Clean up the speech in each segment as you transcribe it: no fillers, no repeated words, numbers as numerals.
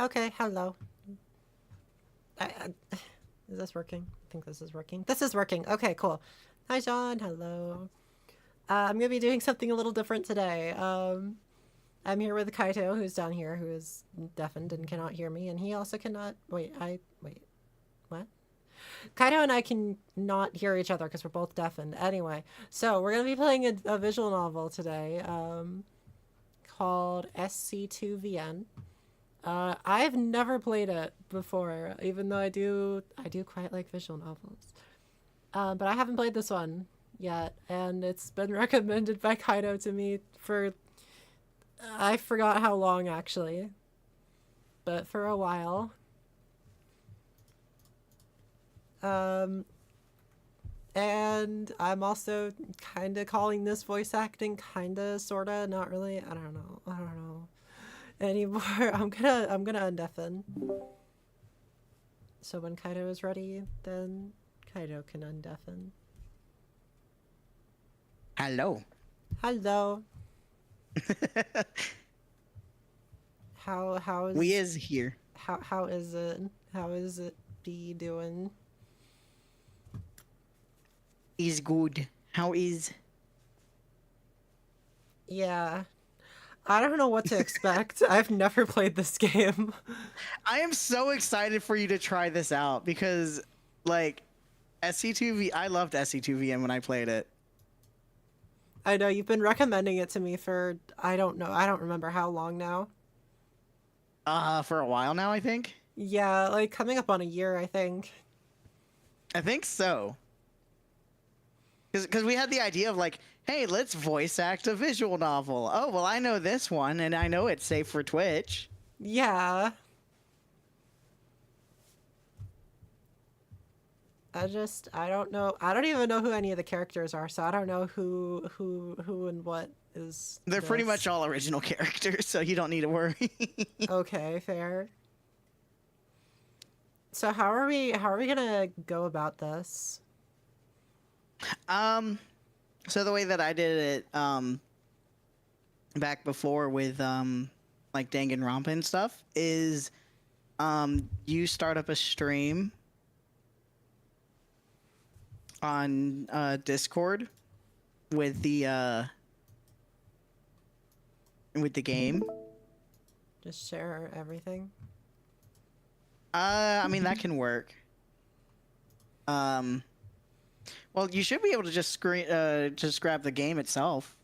Okay, hello. Is this working? I think this is working. This is working. Okay, cool. Hi, John. Hello. I'm gonna be doing something a little different today. I'm here with Kaito, who's down here, who is deafened and cannot hear me, and he also cannot. Wait. What? Kaito and I can not hear each other because we're both deafened. Anyway, so we're gonna be playing a visual novel today, called SC2VN. I've never played it before, even though I do quite like visual novels. But I haven't played this one yet, and it's been recommended by Kaido to me for, I forgot how long actually, but for a while. And I'm also kind of calling this voice acting, kind of, sort of, not really. I don't know anymore. I'm gonna undeafen. So when Kaido is ready, then Kaido can undeafen. Hello. Hello. How is We is here. how is it? How is it be doing? Is good. How is? Yeah. I don't know what to expect. I've never played this game. I am so excited for you to try this out because, like, SC2V. I loved SC2VN when I played it. I know you've been recommending it to me for, I don't know, I don't remember how long now. For a while now, I think. Yeah, like coming up on a year, I think. I think so. Because we had the idea of like, hey, let's voice act a visual novel. Oh, well, I know this one, and I know it's safe for Twitch. Yeah. I don't know. I don't even know who any of the characters are, so I don't know who and what is They're pretty this. much all original characters, so you don't need to worry. Okay, fair. So how are we gonna go about this? So the way that I did it, back before with, like Danganronpa and stuff is, you start up a stream on, Discord with the game. Just share everything? I mean, that can work. Well, you should be able to just grab the game itself.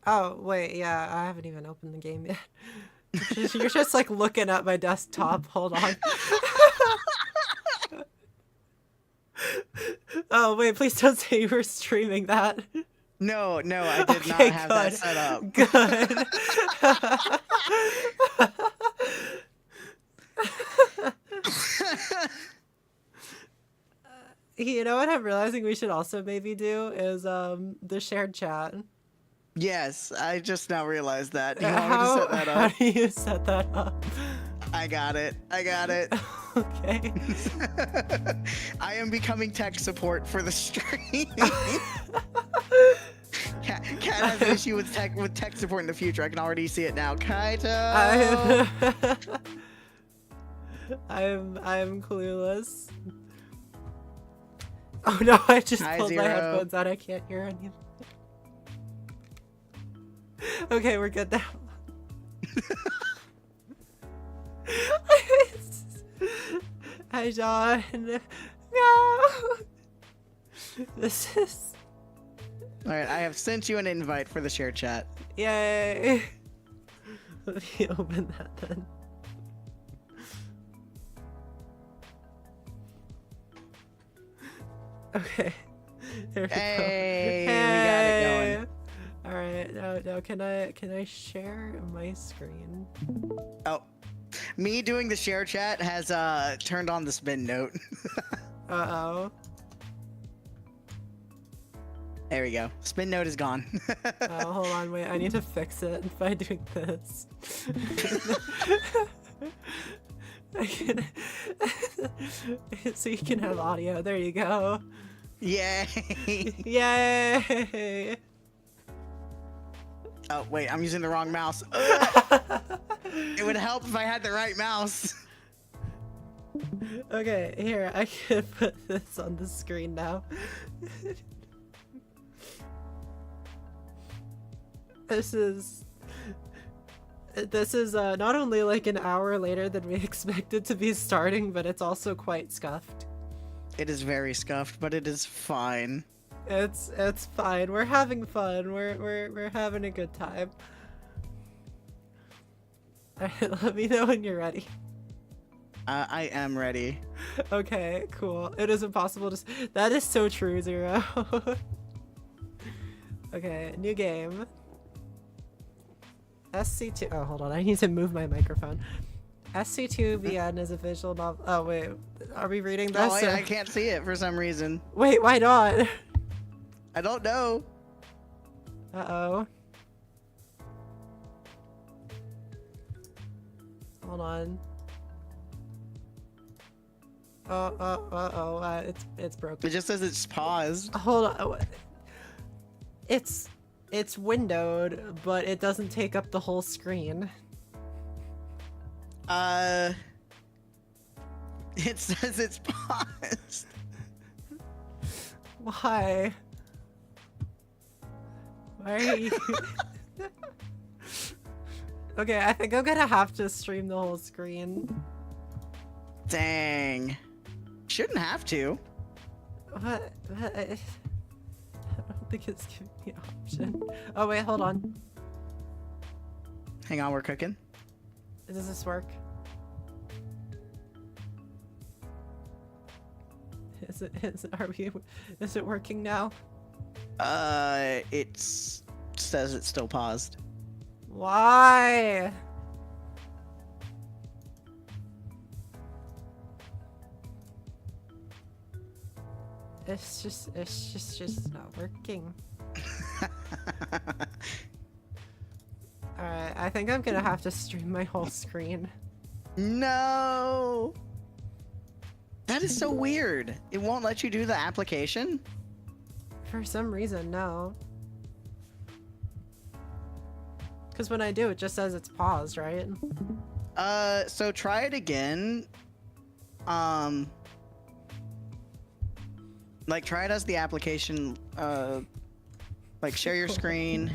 Oh, wait, yeah, I haven't even opened the game yet. You're just like looking at my desktop. Hold on. Oh, wait, please don't say you were streaming that. No, I did Okay, not have that good. set up. Good. You know what I'm realizing we should also maybe do is the shared chat. Yes, I just now realized that. Do you want me to set that How up? do you set that up? I got it. I got it. Okay. I am becoming tech support for the stream. Kat has an issue with tech support in the future. I can already see it now. Kaito. I'm clueless. Oh no, I just pulled my headphones out. I can't hear anything. Okay, we're good now. Hi, John. No. This is... Alright, I have sent you an invite for the share chat. Yay. Let me open that then. Okay. There we go. Hey, we got it going. All right. Now can I share my screen? Oh, me doing the share chat has turned on the spin note. Uh-oh. There we go. Spin note is gone. Oh, hold on, wait. I need to fix it by doing this. So you can have audio. There you go. Yay! Yay! Oh, wait, I'm using the wrong mouse. It would help if I had the right mouse. Okay, here, I can put this on the screen now. This is not only like an hour later than we expected to be starting, but it's also quite scuffed. It is very scuffed, but it is fine. It's fine. We're having fun. We're having a good time. Alright, let me know when you're ready. I am ready. Okay, cool. It is impossible to... That is so true, Zero. Okay, new game. SC2... Oh, hold on. I need to move my microphone. SC2VN is a visual novel... Oh, wait. Are we reading this? Oh, wait, I can't see it for some reason. Wait, why not? I don't know. Uh-oh. Hold on. It's broken. It just says it's paused. Hold on. It's windowed, but it doesn't take up the whole screen. It says it's paused. Why? Why are you... Okay, I think I'm gonna have to stream the whole screen. Dang. Shouldn't have to. What? I don't think it's giving me an option. Oh wait, hold on. Hang on, we're cooking. Does this work? Is it working now? It says it's still paused. Why? It's just not working. Alright, I think I'm gonna have to stream my whole screen. No! That is so weird. It won't let you do the application? For some reason, no. Because when I do, it just says it's paused, right? So try it again. Like, try it as the application, like, share your screen,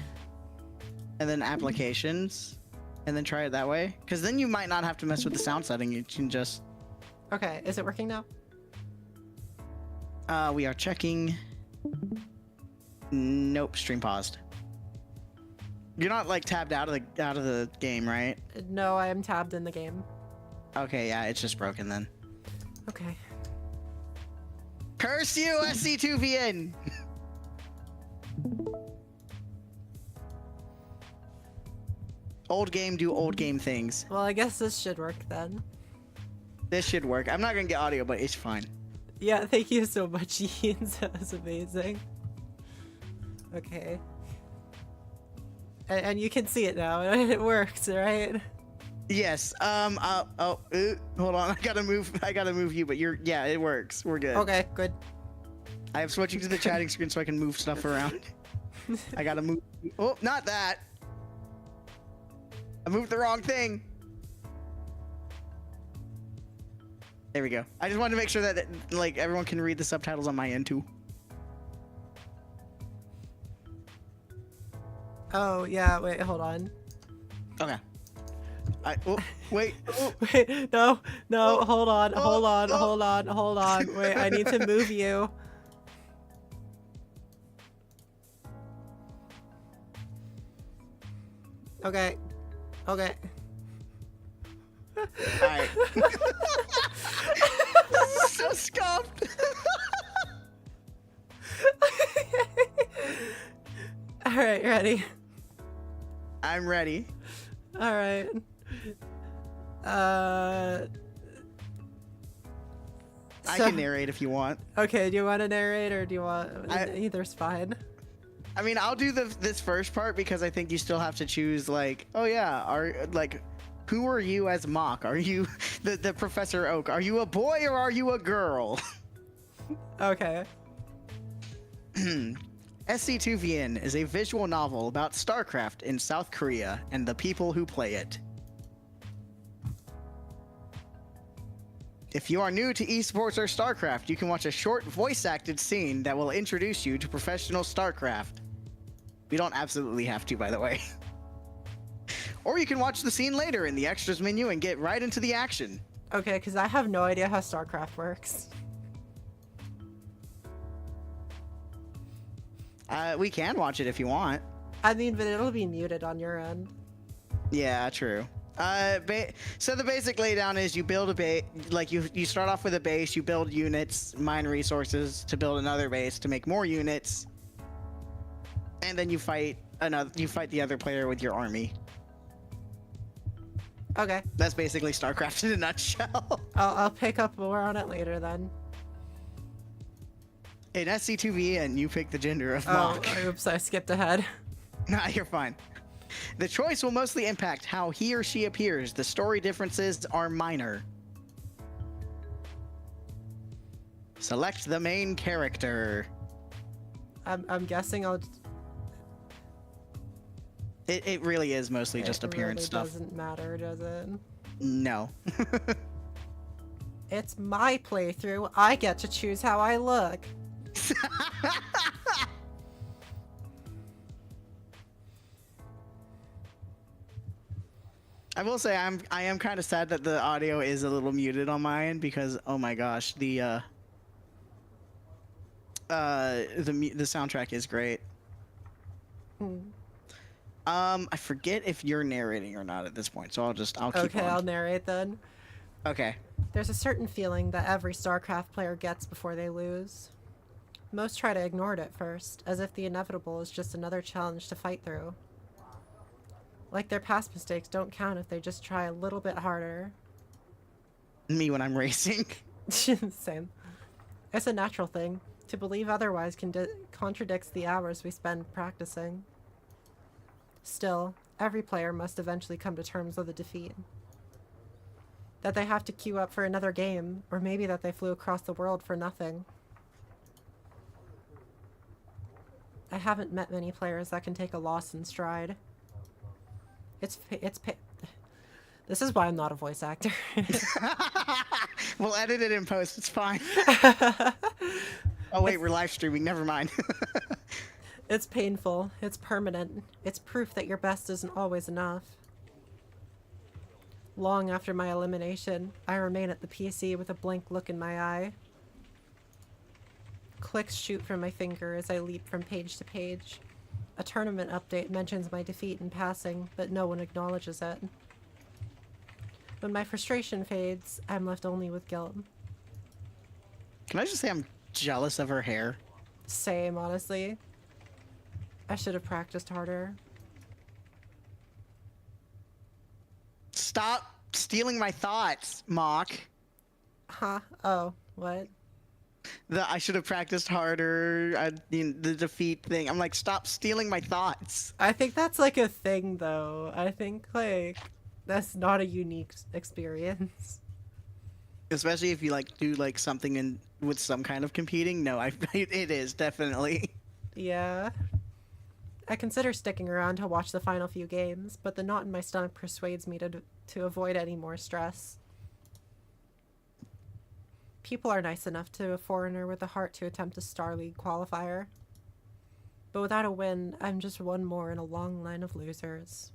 and then applications, and then try it that way. Because then you might not have to mess with the sound setting. You can just... Okay, is it working now? We are checking. Nope, stream paused. You're not, like, tabbed out of the game, right? No, I am tabbed in the game. Okay, yeah, it's just broken then. Okay. Curse you, SC2VN! Old game do old game things. Well, I guess this should work then. This should work. I'm not gonna get audio, but it's fine. Yeah, thank you so much, Ian. That was amazing. Okay. And you can see it now. It works, right? Yes. Hold on. I gotta move you, but yeah, it works. We're good. Okay, good. I am switching to the chatting screen so I can move stuff around. I gotta move. Oh, not that. I moved the wrong thing. There we go. I just wanted to make sure that like everyone can read the subtitles on my end too. Oh, yeah, wait, hold on. Okay. Wait. Oh. Wait, no, Oh, hold on, oh, hold on, oh. hold on, hold on. Wait, I need to move you. Okay. Okay. Alright. So scuffed. Alright, ready? I'm ready. Alright. I can narrate if you want. Okay, do you want to narrate or do you want... Either's fine. I mean, I'll do this first part because I think you still have to choose, like, oh yeah, who are you as Mock? Are you the Professor Oak? Are you a boy or are you a girl? Okay. SC2VN is a visual novel about StarCraft in South Korea and the people who play it. If you are new to esports or StarCraft, you can watch a short voice-acted scene that will introduce you to professional StarCraft. We don't absolutely have to, by the way. Or you can watch the scene later in the extras menu and get right into the action. Okay, because I have no idea how StarCraft works. We can watch it if you want. I mean, but it'll be muted on your end. Yeah, true. So the basic laydown is you build a base, like you start off with a base, you build units, mine resources to build another base to make more units, and then you fight the other player with your army. Okay. That's basically StarCraft in a nutshell. I'll pick up more on it later then. In SC2VN, you pick the gender of Oh, Mock. oops, I skipped ahead. Nah, you're fine. The choice will mostly impact how he or she appears. The story differences are minor. Select the main character. I'm guessing I'll... It really is mostly just appearance really stuff. Doesn't matter, does it? No. It's my playthrough. I get to choose how I look. I will say I am kind of sad that the audio is a little muted on my end because oh my gosh, the soundtrack is great. I forget if you're narrating or not at this point, so I'll keep Okay, on. I'll narrate then. Okay. There's a certain feeling that every StarCraft player gets before they lose. Most try to ignore it at first, as if the inevitable is just another challenge to fight through. Like their past mistakes don't count if they just try a little bit harder. Me when I'm racing. Same. It's a natural thing. To believe otherwise contradicts the hours we spend practicing. Still, every player must eventually come to terms with a defeat. That they have to queue up for another game, or maybe that they flew across the world for nothing. I haven't met many players that can take a loss in stride. This is why I'm not a voice actor. We'll edit it in post, it's fine. Oh wait, we're live streaming, never mind. It's painful. It's permanent. It's proof that your best isn't always enough. Long after my elimination, I remain at the PC with a blank look in my eye. Clicks shoot from my finger as I leap from page to page. A tournament update mentions my defeat in passing, but no one acknowledges it. When my frustration fades, I'm left only with guilt. Can I just say I'm jealous of her hair? Same, honestly. I should have practiced harder. Stop stealing my thoughts, Mock. Huh? Oh, what? I should have practiced harder. The defeat thing. I'm like, stop stealing my thoughts. I think that's like a thing though. I think like that's not a unique experience. Especially if you like do like something in with some kind of competing. No, it is definitely. Yeah. I consider sticking around to watch the final few games, but the knot in my stomach persuades me to avoid any more stress. People are nice enough to a foreigner with a heart to attempt a Star League qualifier. But without a win, I'm just one more in a long line of losers.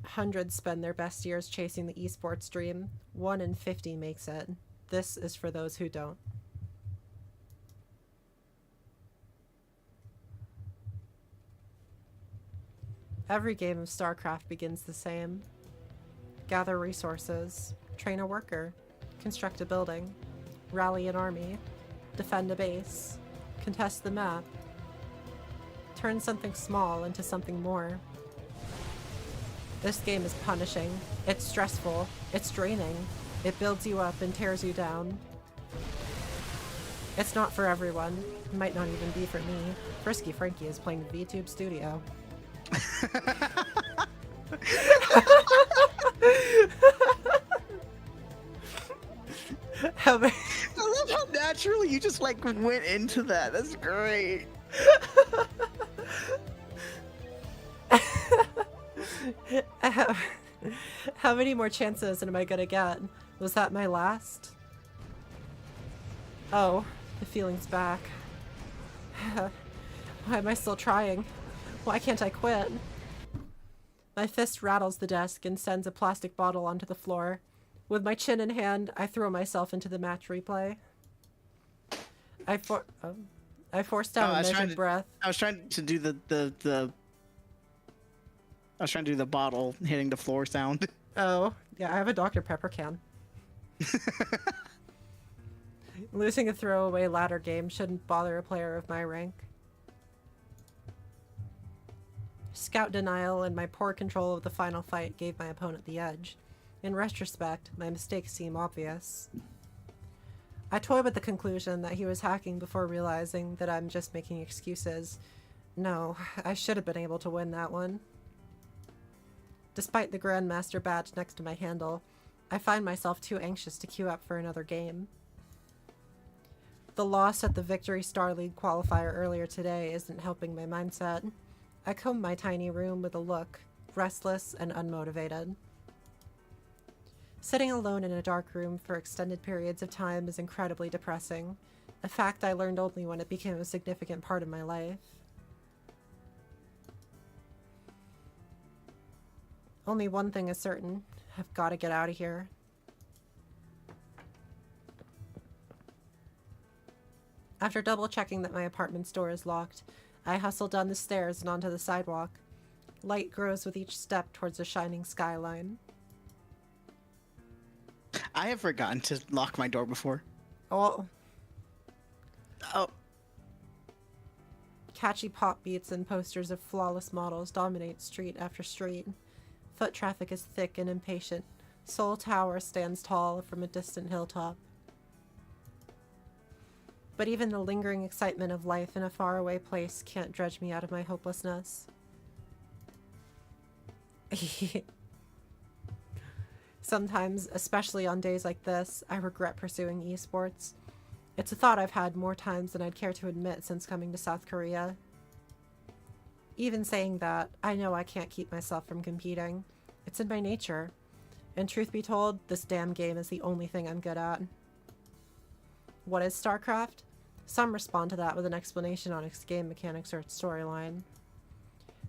Hundreds spend their best years chasing the esports dream. 1 in 50 makes it. This is for those who don't. Every game of StarCraft begins the same. Gather resources, train a worker, construct a building, rally an army, defend a base, contest the map, turn something small into something more. This game is punishing, it's stressful, it's draining, it builds you up and tears you down. It's not for everyone, it might not even be for me. Frisky Frankie is playing VTube Studio. I love how naturally you just like went into that. That's great. How many more chances am I gonna get? Was that my last? Oh, the feeling's back. Why am I still trying? Why can't I quit? My fist rattles the desk and sends a plastic bottle onto the floor. With my chin in hand, I throw myself into the match replay. I forced out a measured breath. I was trying to do I was trying to do the bottle hitting the floor sound. Oh, yeah, I have a Dr. Pepper can. Losing a throwaway ladder game shouldn't bother a player of my rank. Scout denial and my poor control of the final fight gave my opponent the edge. In retrospect, my mistakes seem obvious. I toy with the conclusion that he was hacking before realizing that I'm just making excuses. No, I should have been able to win that one. Despite the Grandmaster badge next to my handle, I find myself too anxious to queue up for another game. The loss at the Victory Star League qualifier earlier today isn't helping my mindset. I comb my tiny room with a look, restless and unmotivated. Sitting alone in a dark room for extended periods of time is incredibly depressing, a fact I learned only when it became a significant part of my life. Only one thing is certain. I've got to get out of here. After double-checking that my apartment's door is locked, I hustle down the stairs and onto the sidewalk. Light grows with each step towards the shining skyline. I have forgotten to lock my door before. Oh. Oh. Catchy pop beats and posters of flawless models dominate street after street. Foot traffic is thick and impatient. Seoul Tower stands tall from a distant hilltop. But even the lingering excitement of life in a faraway place can't dredge me out of my hopelessness. Sometimes, especially on days like this, I regret pursuing esports. It's a thought I've had more times than I'd care to admit since coming to South Korea. Even saying that, I know I can't keep myself from competing. It's in my nature. And truth be told, this damn game is the only thing I'm good at. What is StarCraft? Some respond to that with an explanation on its game mechanics or its storyline.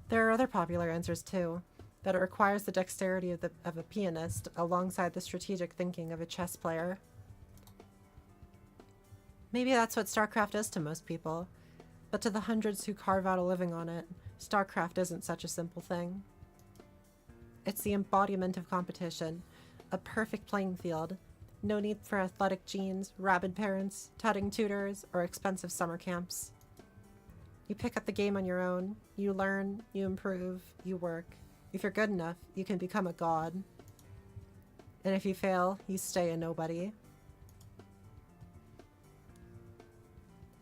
There are other popular answers too, that it requires the dexterity of a pianist alongside the strategic thinking of a chess player. Maybe that's what StarCraft is to most people, but to the hundreds who carve out a living on it, StarCraft isn't such a simple thing. It's the embodiment of competition, a perfect playing field, no need for athletic genes, rabid parents, tutting tutors, or expensive summer camps. You pick up the game on your own, you learn, you improve, you work, If you're good enough, you can become a god. And if you fail, you stay a nobody.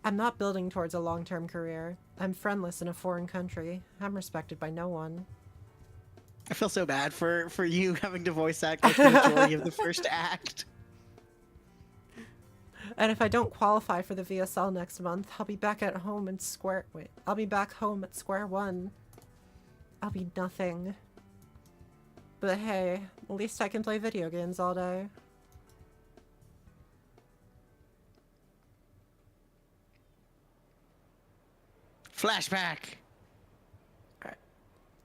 I'm not building towards a long-term career. I'm friendless in a foreign country. I'm respected by no one. I feel so bad for you having to voice act like the majority of the first act. And if I don't qualify for the VSL next month, I'll be back at home in square... Wait. I'll be back home at square one. I'll be nothing. But hey, at least I can play video games all day. Flashback!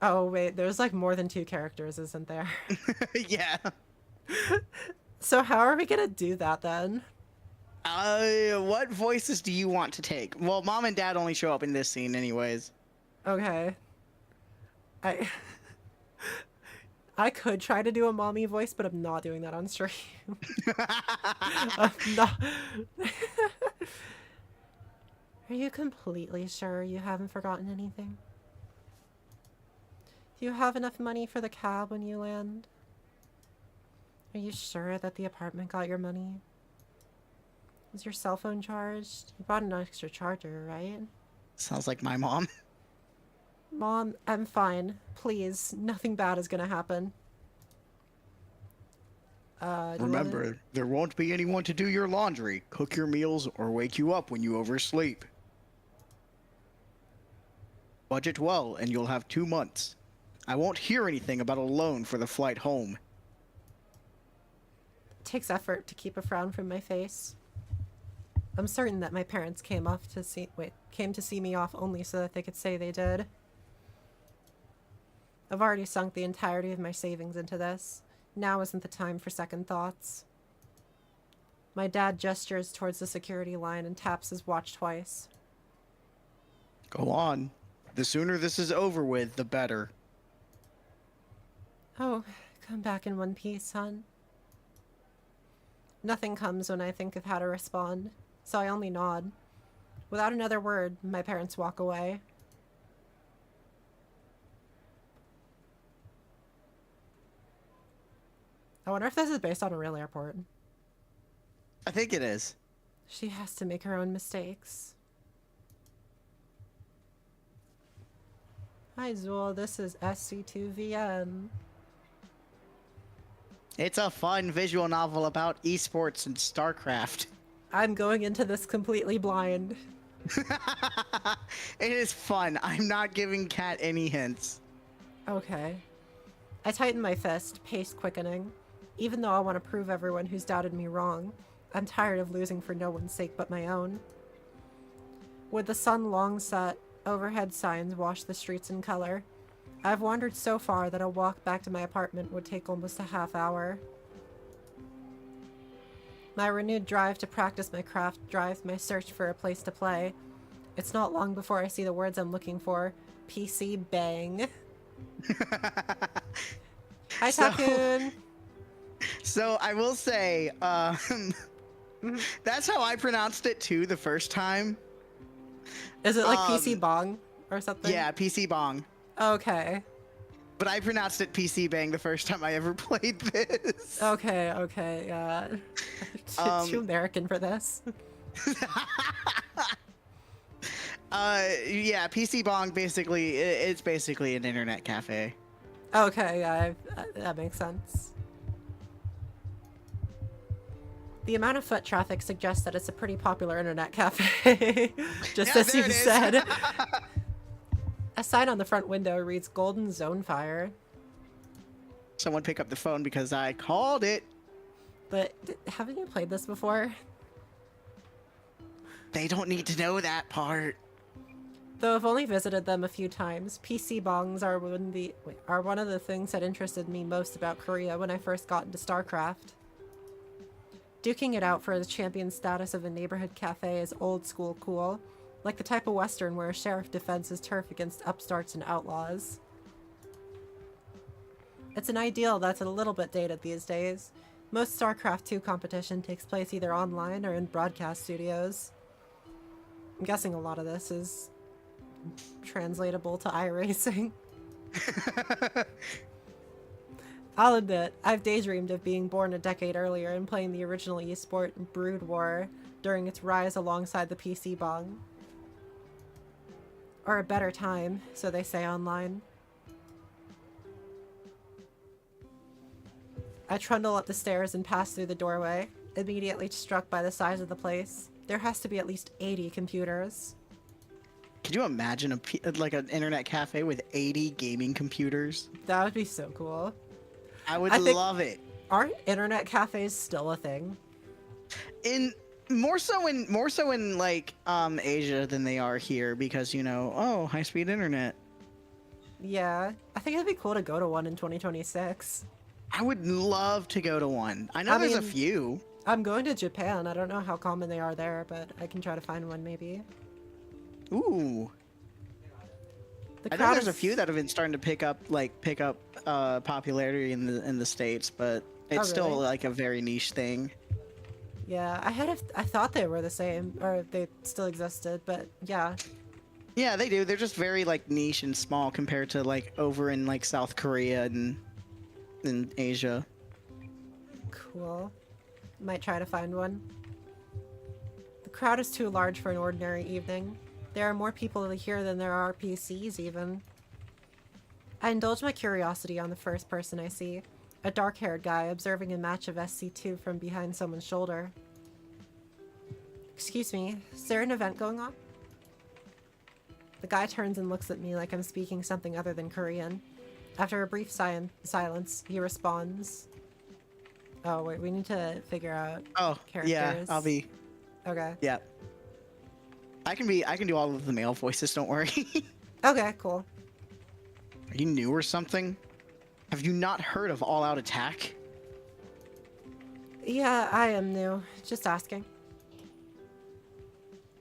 Oh, wait, there's like more than 2 characters, isn't there? Yeah. So how are we gonna do that then? What voices do you want to take? Well, Mom and Dad only show up in this scene anyways. Okay. I could try to do a mommy voice, but I'm not doing that on stream. I'm not. Are you completely sure you haven't forgotten anything? Do you have enough money for the cab when you land? Are you sure that the apartment got your money? Is your cell phone charged? You bought an extra charger, right? Sounds like my mom. Mom, I'm fine. Please, nothing bad is gonna happen. Remember, there won't be anyone to do your laundry, cook your meals, or wake you up when you oversleep. Budget well, and you'll have 2 months. I won't hear anything about a loan for the flight home. It takes effort to keep a frown from my face. I'm certain that my parents came to see me off only so that they could say they did. I've already sunk the entirety of my savings into this. Now isn't the time for second thoughts. My dad gestures towards the security line and taps his watch twice. Go on. The sooner this is over with, the better. Oh, come back in one piece, son. Nothing comes when I think of how to respond, so I only nod. Without another word, my parents walk away. I wonder if this is based on a real airport. I think it is. She has to make her own mistakes. Hi, Zool. This is SC2VN. It's a fun visual novel about esports and StarCraft. I'm going into this completely blind. It is fun. I'm not giving Kat any hints. Okay. I tighten my fist, pace quickening. Even though I want to prove everyone who's doubted me wrong, I'm tired of losing for no one's sake but my own. With the sun long set, overhead signs wash the streets in color. I've wandered so far that a walk back to my apartment would take almost a half hour. My renewed drive to practice my craft drives my search for a place to play. It's not long before I see the words I'm looking for. PC bang. Hi, Takun. So I will say, that's how I pronounced it too the first time. Is it like PC bong or something? Yeah, PC bong. Okay. But I pronounced it PC bang the first time I ever played this. Okay, yeah. Too American for this. Yeah, PC bong basically, it's basically an internet cafe. Okay, yeah, that makes sense. The amount of foot traffic suggests that it's a pretty popular internet cafe. Just as you said. A sign on the front window reads Golden Zone Fire. Someone pick up the phone because I called it. But haven't you played this before? They don't need to know that part. Though I've only visited them a few times, PC bongs are one of the things that interested me most about Korea when I first got into StarCraft. Duking it out for the champion status of a neighborhood cafe is old school cool, like the type of western where a sheriff defends his turf against upstarts and outlaws. It's an ideal that's a little bit dated these days. Most StarCraft 2 competition takes place either online or in broadcast studios. I'm guessing a lot of this is translatable to iRacing. I'll admit, I've daydreamed of being born a decade earlier and playing the original esport Brood War during its rise alongside the PC bong. Or a better time, so they say online. I trundle up the stairs and pass through the doorway, immediately struck by the size of the place. There has to be at least 80 computers. Could you imagine like an internet cafe with 80 gaming computers? That would be so cool. I would love it. Aren't internet cafes still a thing? More so in like Asia than they are here, because high-speed internet. Yeah, I think it'd be cool to go to one in 2026. I would love to go to one. I know there's a few. I'm going to Japan. I don't know how common they are there, but I can try to find one maybe. Ooh. I know there's a few that have been starting to pick up popularity in the States, but it's still like a very niche thing. Yeah, I thought they were the same, or they still existed, but yeah. Yeah, they do. They're just very like niche and small compared to like over in like South Korea and in Asia. Cool. Might try to find one. The crowd is too large for an ordinary evening. There are more people here than there are PCs even. I indulge my curiosity on the first person I see. A dark-haired guy observing a match of SC2 from behind someone's shoulder. Excuse me, is there an event going on? The guy turns and looks at me like I'm speaking something other than Korean. After a brief silence, he responds. Oh wait, we need to figure out characters. Yeah, I'll be. Okay. Yeah. I can do all of the male voices, don't worry. Okay, cool. Are you new or something? Have you not heard of All Out Attack? Yeah, I am new. Just asking.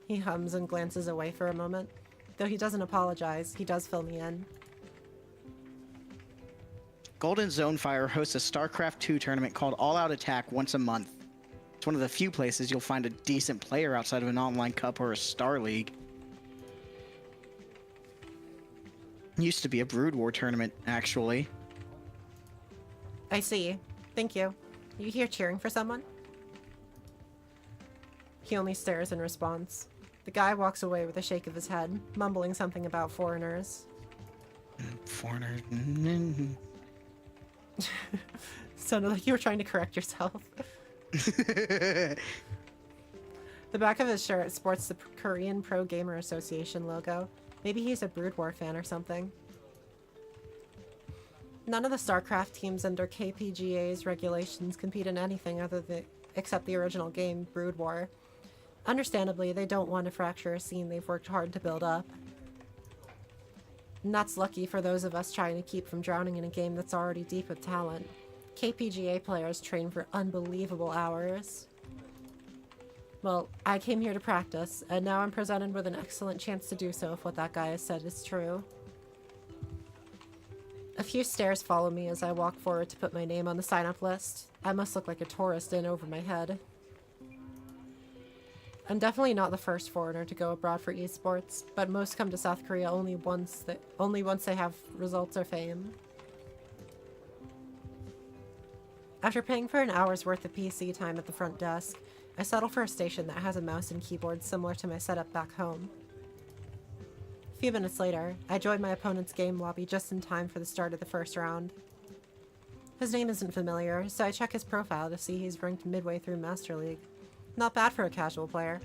He hums and glances away for a moment. Though he doesn't apologize, he does fill me in. Golden Zonefire hosts a StarCraft 2 tournament called All Out Attack once a month. It's one of the few places you'll find a decent player outside of an online cup or a Star League. Used to be a Brood War tournament, actually. I see. Thank you. You here cheering for someone? He only stares in response. The guy walks away with a shake of his head, mumbling something about foreigners. Foreigners. Sounded like you were trying to correct yourself. The back of his shirt sports the Korean Pro Gamer Association logo. Maybe he's a Brood War fan or something. None of the StarCraft teams under KPGA's regulations compete in anything except the original game, Brood War. Understandably, they don't want to fracture a scene they've worked hard to build up. And that's lucky for those of us trying to keep from drowning in a game that's already deep with talent. KPGA players train for unbelievable hours. Well, I came here to practice, and now I'm presented with an excellent chance to do so if what that guy has said is true. A few stares follow me as I walk forward to put my name on the sign-up list. I must look like a tourist in over my head. I'm definitely not the first foreigner to go abroad for esports, but most come to South Korea only once they have results or fame. After paying for an hour's worth of PC time at the front desk, I settle for a station that has a mouse and keyboard similar to my setup back home. A few minutes later, I join my opponent's game lobby just in time for the start of the first round. His name isn't familiar, so I check his profile to see he's ranked midway through Master League. Not bad for a casual player.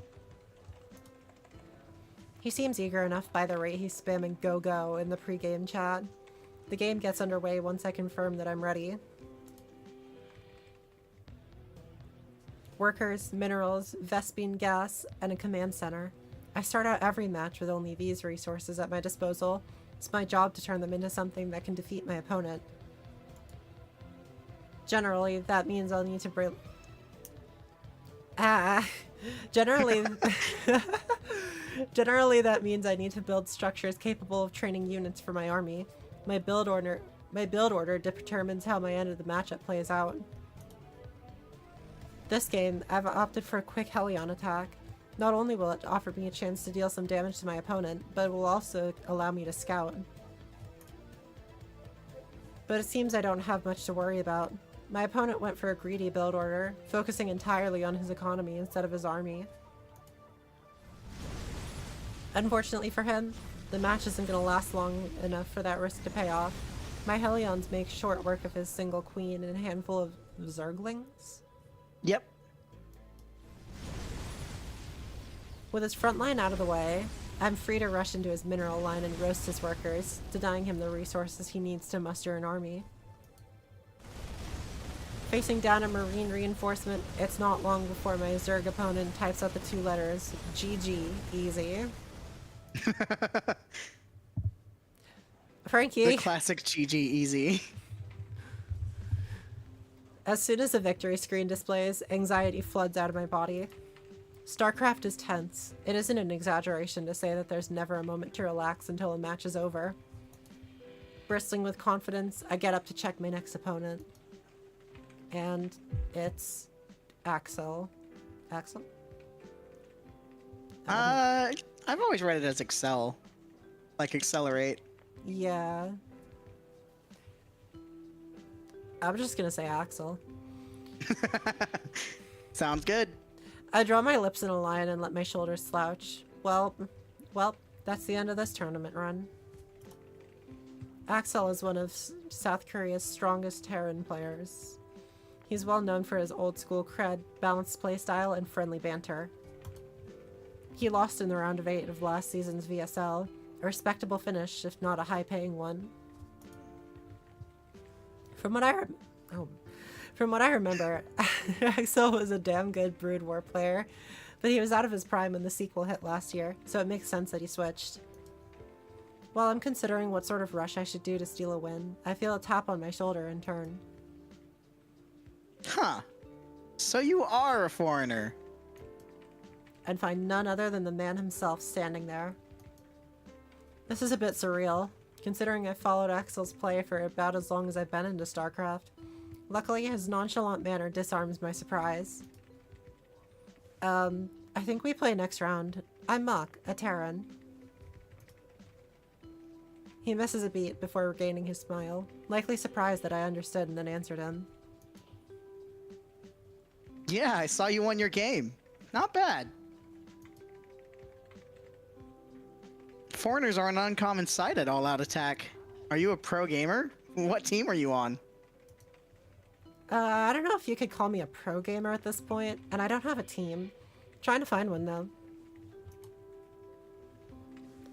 He seems eager enough by the rate he's spamming go in the pre-game chat. The game gets underway once I confirm that I'm ready. Workers, minerals, Vespine gas, and a command center. I start out every match with only these resources at my disposal. It's my job to turn them into something that can defeat my opponent. Generally, that means I'll need to Generally, that means I need to build structures capable of training units for my army. My build order determines how my end of the matchup plays out. This game, I've opted for a quick Hellion attack. Not only will it offer me a chance to deal some damage to my opponent, but it will also allow me to scout. But it seems I don't have much to worry about. My opponent went for a greedy build order, focusing entirely on his economy instead of his army. Unfortunately for him, the match isn't going to last long enough for that risk to pay off. My Hellions make short work of his single queen and a handful of Zerglings. Yep. With his front line out of the way, I'm free to rush into his mineral line and roast his workers, denying him the resources he needs to muster an army. Facing down a marine reinforcement, it's not long before my Zerg opponent types out the two letters, GG, easy. Frankie. The classic GG easy. As soon as the victory screen displays, anxiety floods out of my body. StarCraft is tense. It isn't an exaggeration to say that there's never a moment to relax until a match is over. Bristling with confidence, I get up to check my next opponent. And it's Axel. Axel? I've always read it as Excel. Like accelerate. Yeah. I'm just gonna say Axel. Sounds good. I draw my lips in a line and let my shoulders slouch. Well, that's the end of this tournament run. Axel is one of South Korea's strongest Terran players. He's well known for his old school cred, balanced playstyle, and friendly banter. He lost in the round of 8 of last season's VSL, a respectable finish, if not a high-paying one. From what I remember, Axel was a damn good Brood War player, but he was out of his prime when the sequel hit last year, so it makes sense that he switched. While I'm considering what sort of rush I should do to steal a win, I feel a tap on my shoulder in turn. Huh. So you are a foreigner. And find none other than the man himself standing there. This is a bit surreal, considering I've followed Axel's play for about as long as I've been into StarCraft. Luckily, his nonchalant manner disarms my surprise. I think we play next round. I'm Mach, a Terran. He misses a beat before regaining his smile, likely surprised that I understood and then answered him. Yeah, I saw you won your game. Not bad. Foreigners are an uncommon sight at All Out Attack. Are you a pro gamer? What team are you on? I don't know if you could call me a pro gamer at this point, and I don't have a team. Trying to find one, though.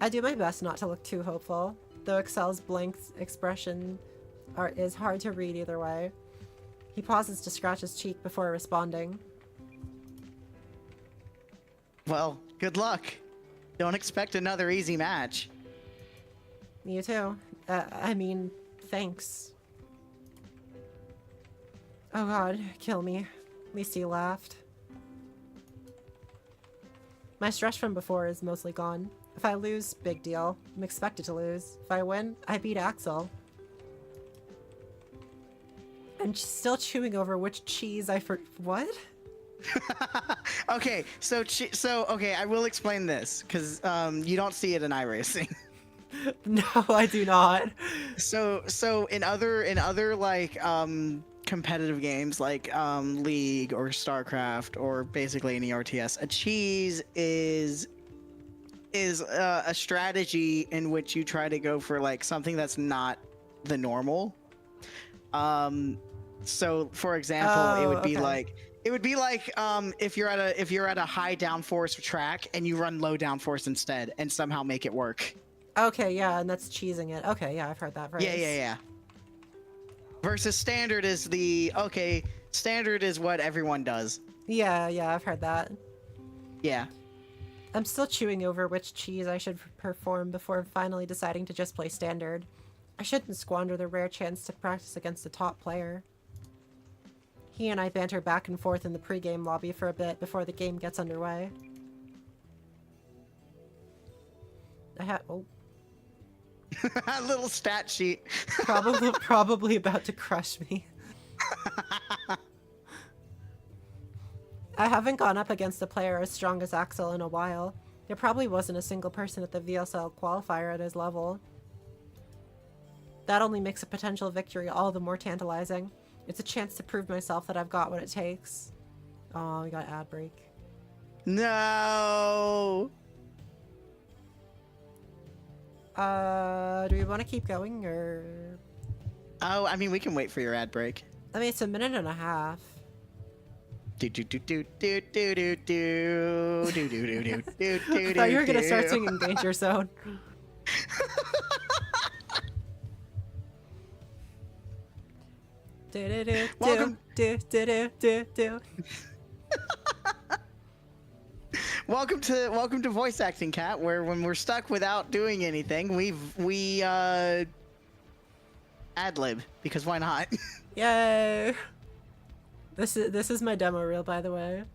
I do my best not to look too hopeful, though Excel's blank expression is hard to read either way. He pauses to scratch his cheek before responding. Well, good luck. Don't expect another easy match. You too. I mean, thanks. Oh god, kill me. At least he laughed. My stress from before is mostly gone. If I lose, big deal. I'm expected to lose. If I win, I beat Axel. I'm still chewing over which cheese what? Okay, so I will explain this because you don't see it in iRacing. No, I do not. So in other like competitive games like League or StarCraft or basically any RTS, a cheese is a strategy in which you try to go for like something that's not the normal. So for example, it would be like if you're at a high downforce track and you run low downforce instead and somehow make it work. Okay, yeah, and that's cheesing it. Okay, yeah, I've heard that phrase. Yeah. Versus standard is standard is what everyone does. Yeah, I've heard that. Yeah. I'm still chewing over which cheese I should perform before finally deciding to just play standard. I shouldn't squander the rare chance to practice against a top player. He and I banter back and forth in the pregame lobby for a bit before the game gets underway. A little stat sheet. Probably about to crush me. I haven't gone up against a player as strong as Axel in a while. There probably wasn't a single person at the VSL qualifier at his level. That only makes a potential victory all the more tantalizing. It's a chance to prove myself that I've got what it takes. Oh, we got ad break. No. Do we want to keep going or? Oh, I mean, we can wait for your ad break. I mean, it's a minute and a half. Do do do do do do do do do do do do do do. I thought you were gonna start singing Danger Zone. Welcome. Do. Welcome to voice acting, Kat, where when we're stuck without doing anything, we ad lib, because why not? Yay! This is my demo reel, by the way.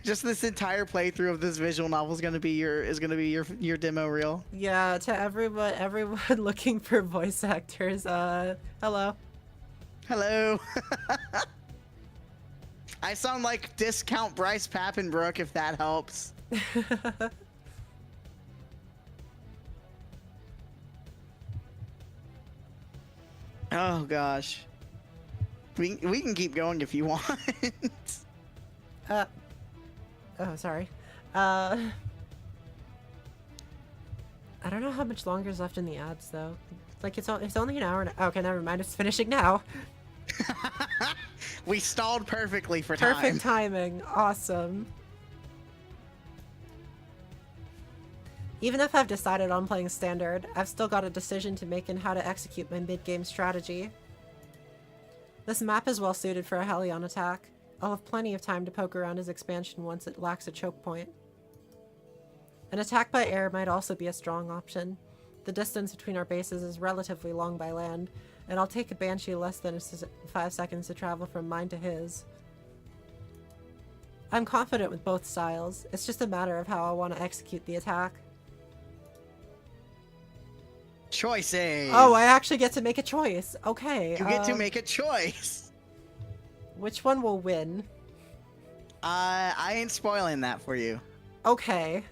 Just this entire playthrough of this visual novel is gonna be your demo reel. Yeah, to everyone looking for voice actors, hello. Hello. I sound like discount Bryce Pappenbrook, if that helps. Oh gosh. We can keep going if you want. Oh, sorry. I don't know how much longer is left in the ads though. Like it's only an hour. Okay, never mind. It's finishing now. We stalled perfectly for time. Perfect timing. Awesome. Even if I've decided on playing standard, I've still got a decision to make in how to execute my mid-game strategy. This map is well suited for a Hellion attack. I'll have plenty of time to poke around his expansion once it lacks a choke point. An attack by air might also be a strong option. The distance between our bases is relatively long by land, and I'll take a Banshee less than 5 seconds to travel from mine to his. I'm confident with both styles. It's just a matter of how I want to execute the attack. Choices. Oh, I actually get to make a choice. Okay. You get to make a choice. Which one will win? I ain't spoiling that for you. Okay.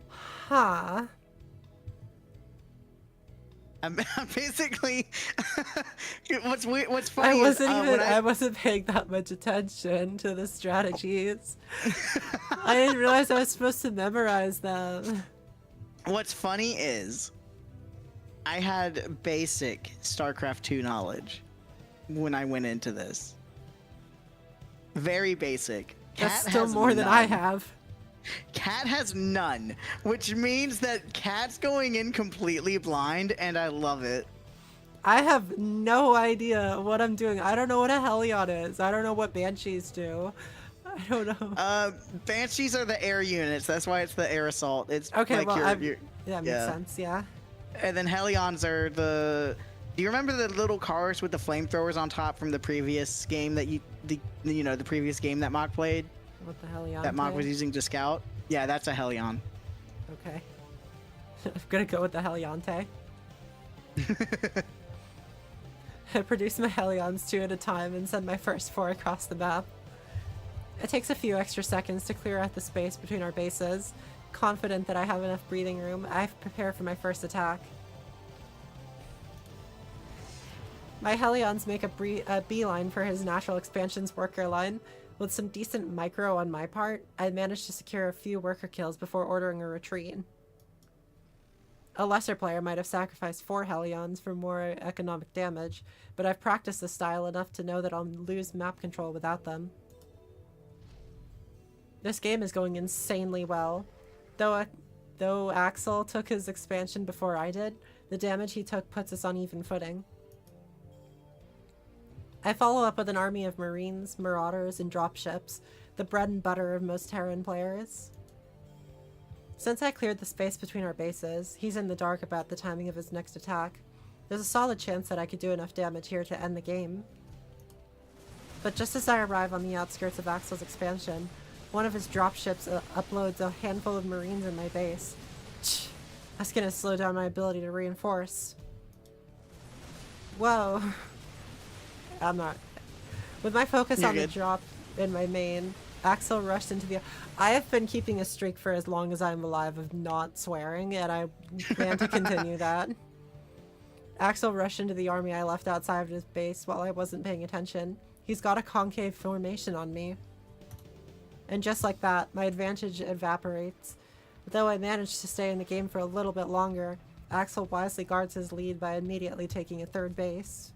Huh. I'm basically what's funny I wasn't paying that much attention to the strategies. I didn't realize I was supposed to memorize them. What's funny is I had basic StarCraft 2 knowledge when I went into this. Very basic. That's Kat still has more than I none. have. Kat has none, which means that Kat's going in completely blind, and I love it. I have no idea what I'm doing. I don't know what a Hellion is. I don't know what Banshees do. I don't know. Banshees are the air units. That's why it's the air assault. It's Okay, like well, your that makes sense, yeah. And then Hellions are the... Do you remember the little cars with the flamethrowers on top from the previous game that the previous game that Mock played? What the Hellion? That Mock was using to scout? Yeah, that's a Hellion. Okay. I'm gonna go with the Heliante. I produce my Hellions 2 at a time and send my first 4 across the map. It takes a few extra seconds to clear out the space between our bases. Confident that I have enough breathing room, I prepare for my first attack. My Hellions make a beeline for his natural expansion's worker line. With some decent micro on my part, I managed to secure a few worker kills before ordering a retreat. A lesser player might have sacrificed 4 Hellions for more economic damage, but I've practiced this style enough to know that I'll lose map control without them. This game is going insanely well. Though Axel took his expansion before I did, the damage he took puts us on even footing. I follow up with an army of Marines, Marauders, and dropships, the bread and butter of most Terran players. Since I cleared the space between our bases, he's in the dark about the timing of his next attack. There's a solid chance that I could do enough damage here to end the game. But just as I arrive on the outskirts of Axel's expansion, one of his dropships uploads a handful of Marines in my base. That's gonna slow down my ability to reinforce. Whoa. I'm not. With my focus on the drop in my main, Axel rushed into the... I have been keeping a streak for as long as I'm alive of not swearing, and I plan to continue that. Axel rushed into the army I left outside of his base while I wasn't paying attention. He's got a concave formation on me. And just like that, my advantage evaporates. Though I managed to stay in the game for a little bit longer, Axel wisely guards his lead by immediately taking a third base.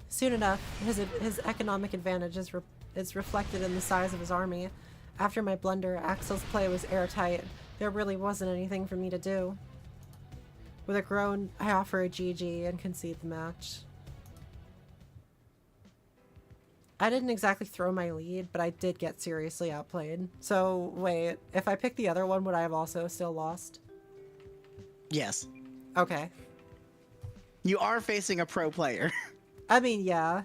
Soon enough, his economic advantage is reflected in the size of his army. After my blunder, Axel's play was airtight. There really wasn't anything for me to do. With a groan, I offer a GG and concede the match. I didn't exactly throw my lead, but I did get seriously outplayed. So, wait, if I picked the other one, would I have also still lost? Yes. Okay. You are facing a pro player. I mean, yeah.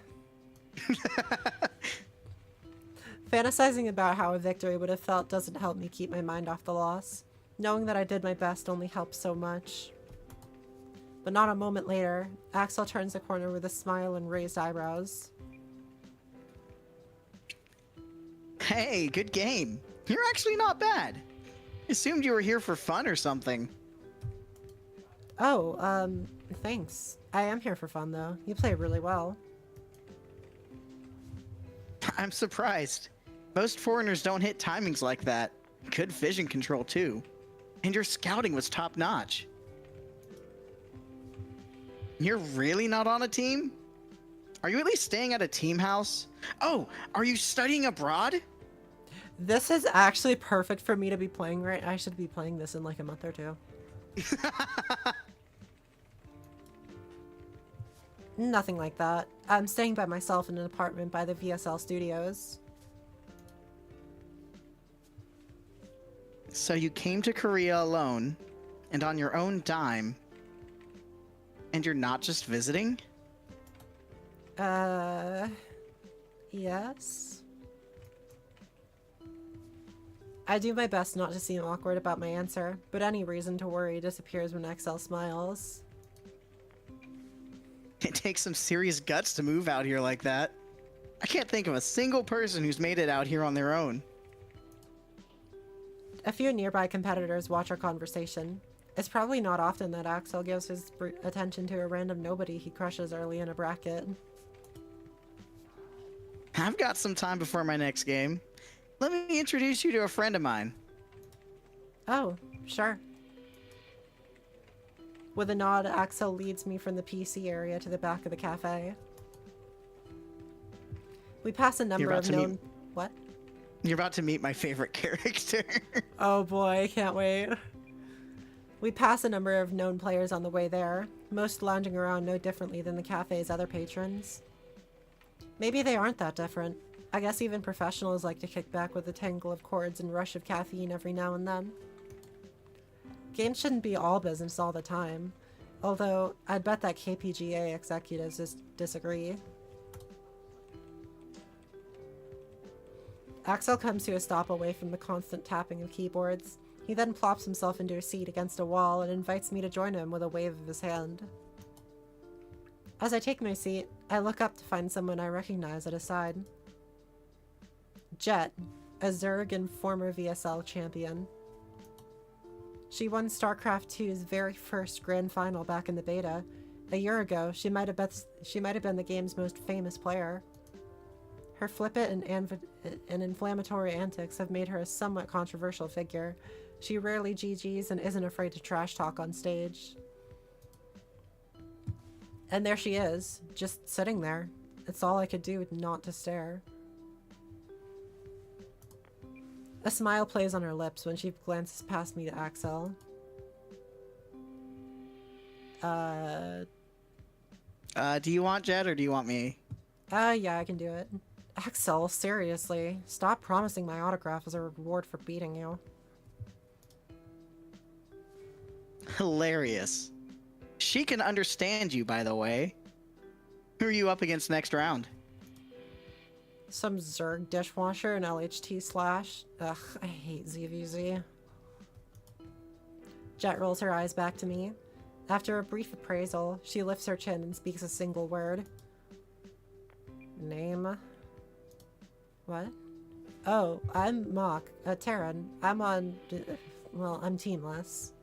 Fantasizing about how a victory would have felt doesn't help me keep my mind off the loss. Knowing that I did my best only helps so much. But not a moment later, Axel turns the corner with a smile and raised eyebrows. Hey, good game. You're actually not bad. Assumed you were here for fun or something. Oh, thanks. I am here for fun, though. You play really well. I'm surprised. Most foreigners don't hit timings like that. Good vision control, too. And your scouting was top-notch. You're really not on a team? Are you at least staying at a team house? Oh, are you studying abroad? This is actually perfect for me to be playing right. I should be playing this in like a month or two. Nothing like that. I'm staying by myself in an apartment by the VSL studios. So you came to Korea alone, and on your own dime, and you're not just visiting? Yes. I do my best not to seem awkward about my answer, but any reason to worry disappears when Axel smiles. It takes some serious guts to move out here like that. I can't think of a single person who's made it out here on their own. A few nearby competitors watch our conversation. It's probably not often that Axel gives his attention to a random nobody he crushes early in a bracket. I've got some time before my next game. Let me introduce you to a friend of mine. Oh, sure. With a nod, Axel leads me from the PC area to the back of the cafe. We pass a number of known... What? You're about to meet my favorite character. Oh boy, I can't wait. We pass a number of known players on the way there, most lounging around no differently than the cafe's other patrons. Maybe they aren't that different. I guess even professionals like to kick back with a tangle of chords and rush of caffeine every now and then. Games shouldn't be all business all the time, although I'd bet that KPGA executives disagree. Axel comes to a stop away from the constant tapping of keyboards. He then plops himself into a seat against a wall and invites me to join him with a wave of his hand. As I take my seat, I look up to find someone I recognize at his side. Jet, a Zerg and former VSL champion. She won StarCraft 2's very first grand final back in the beta. A year ago, she might have been the game's most famous player. Her flippant and inflammatory antics have made her a somewhat controversial figure. She rarely GGs and isn't afraid to trash talk on stage. And there she is, just sitting there. It's all I could do not to stare. A smile plays on her lips when she glances past me to Axel. Do you want Jet or do you want me? Yeah, I can do it. Axel, seriously. Stop promising my autograph as a reward for beating you. Hilarious. She can understand you, by the way. Who are you up against next round? Some Zerg dishwasher and LHT slash. Ugh, I hate ZVZ. Jet rolls her eyes back to me. After a brief appraisal, she lifts her chin and speaks a single word. Name. What? Oh, I'm Mock. Terran. I'm on... Well, I'm teamless.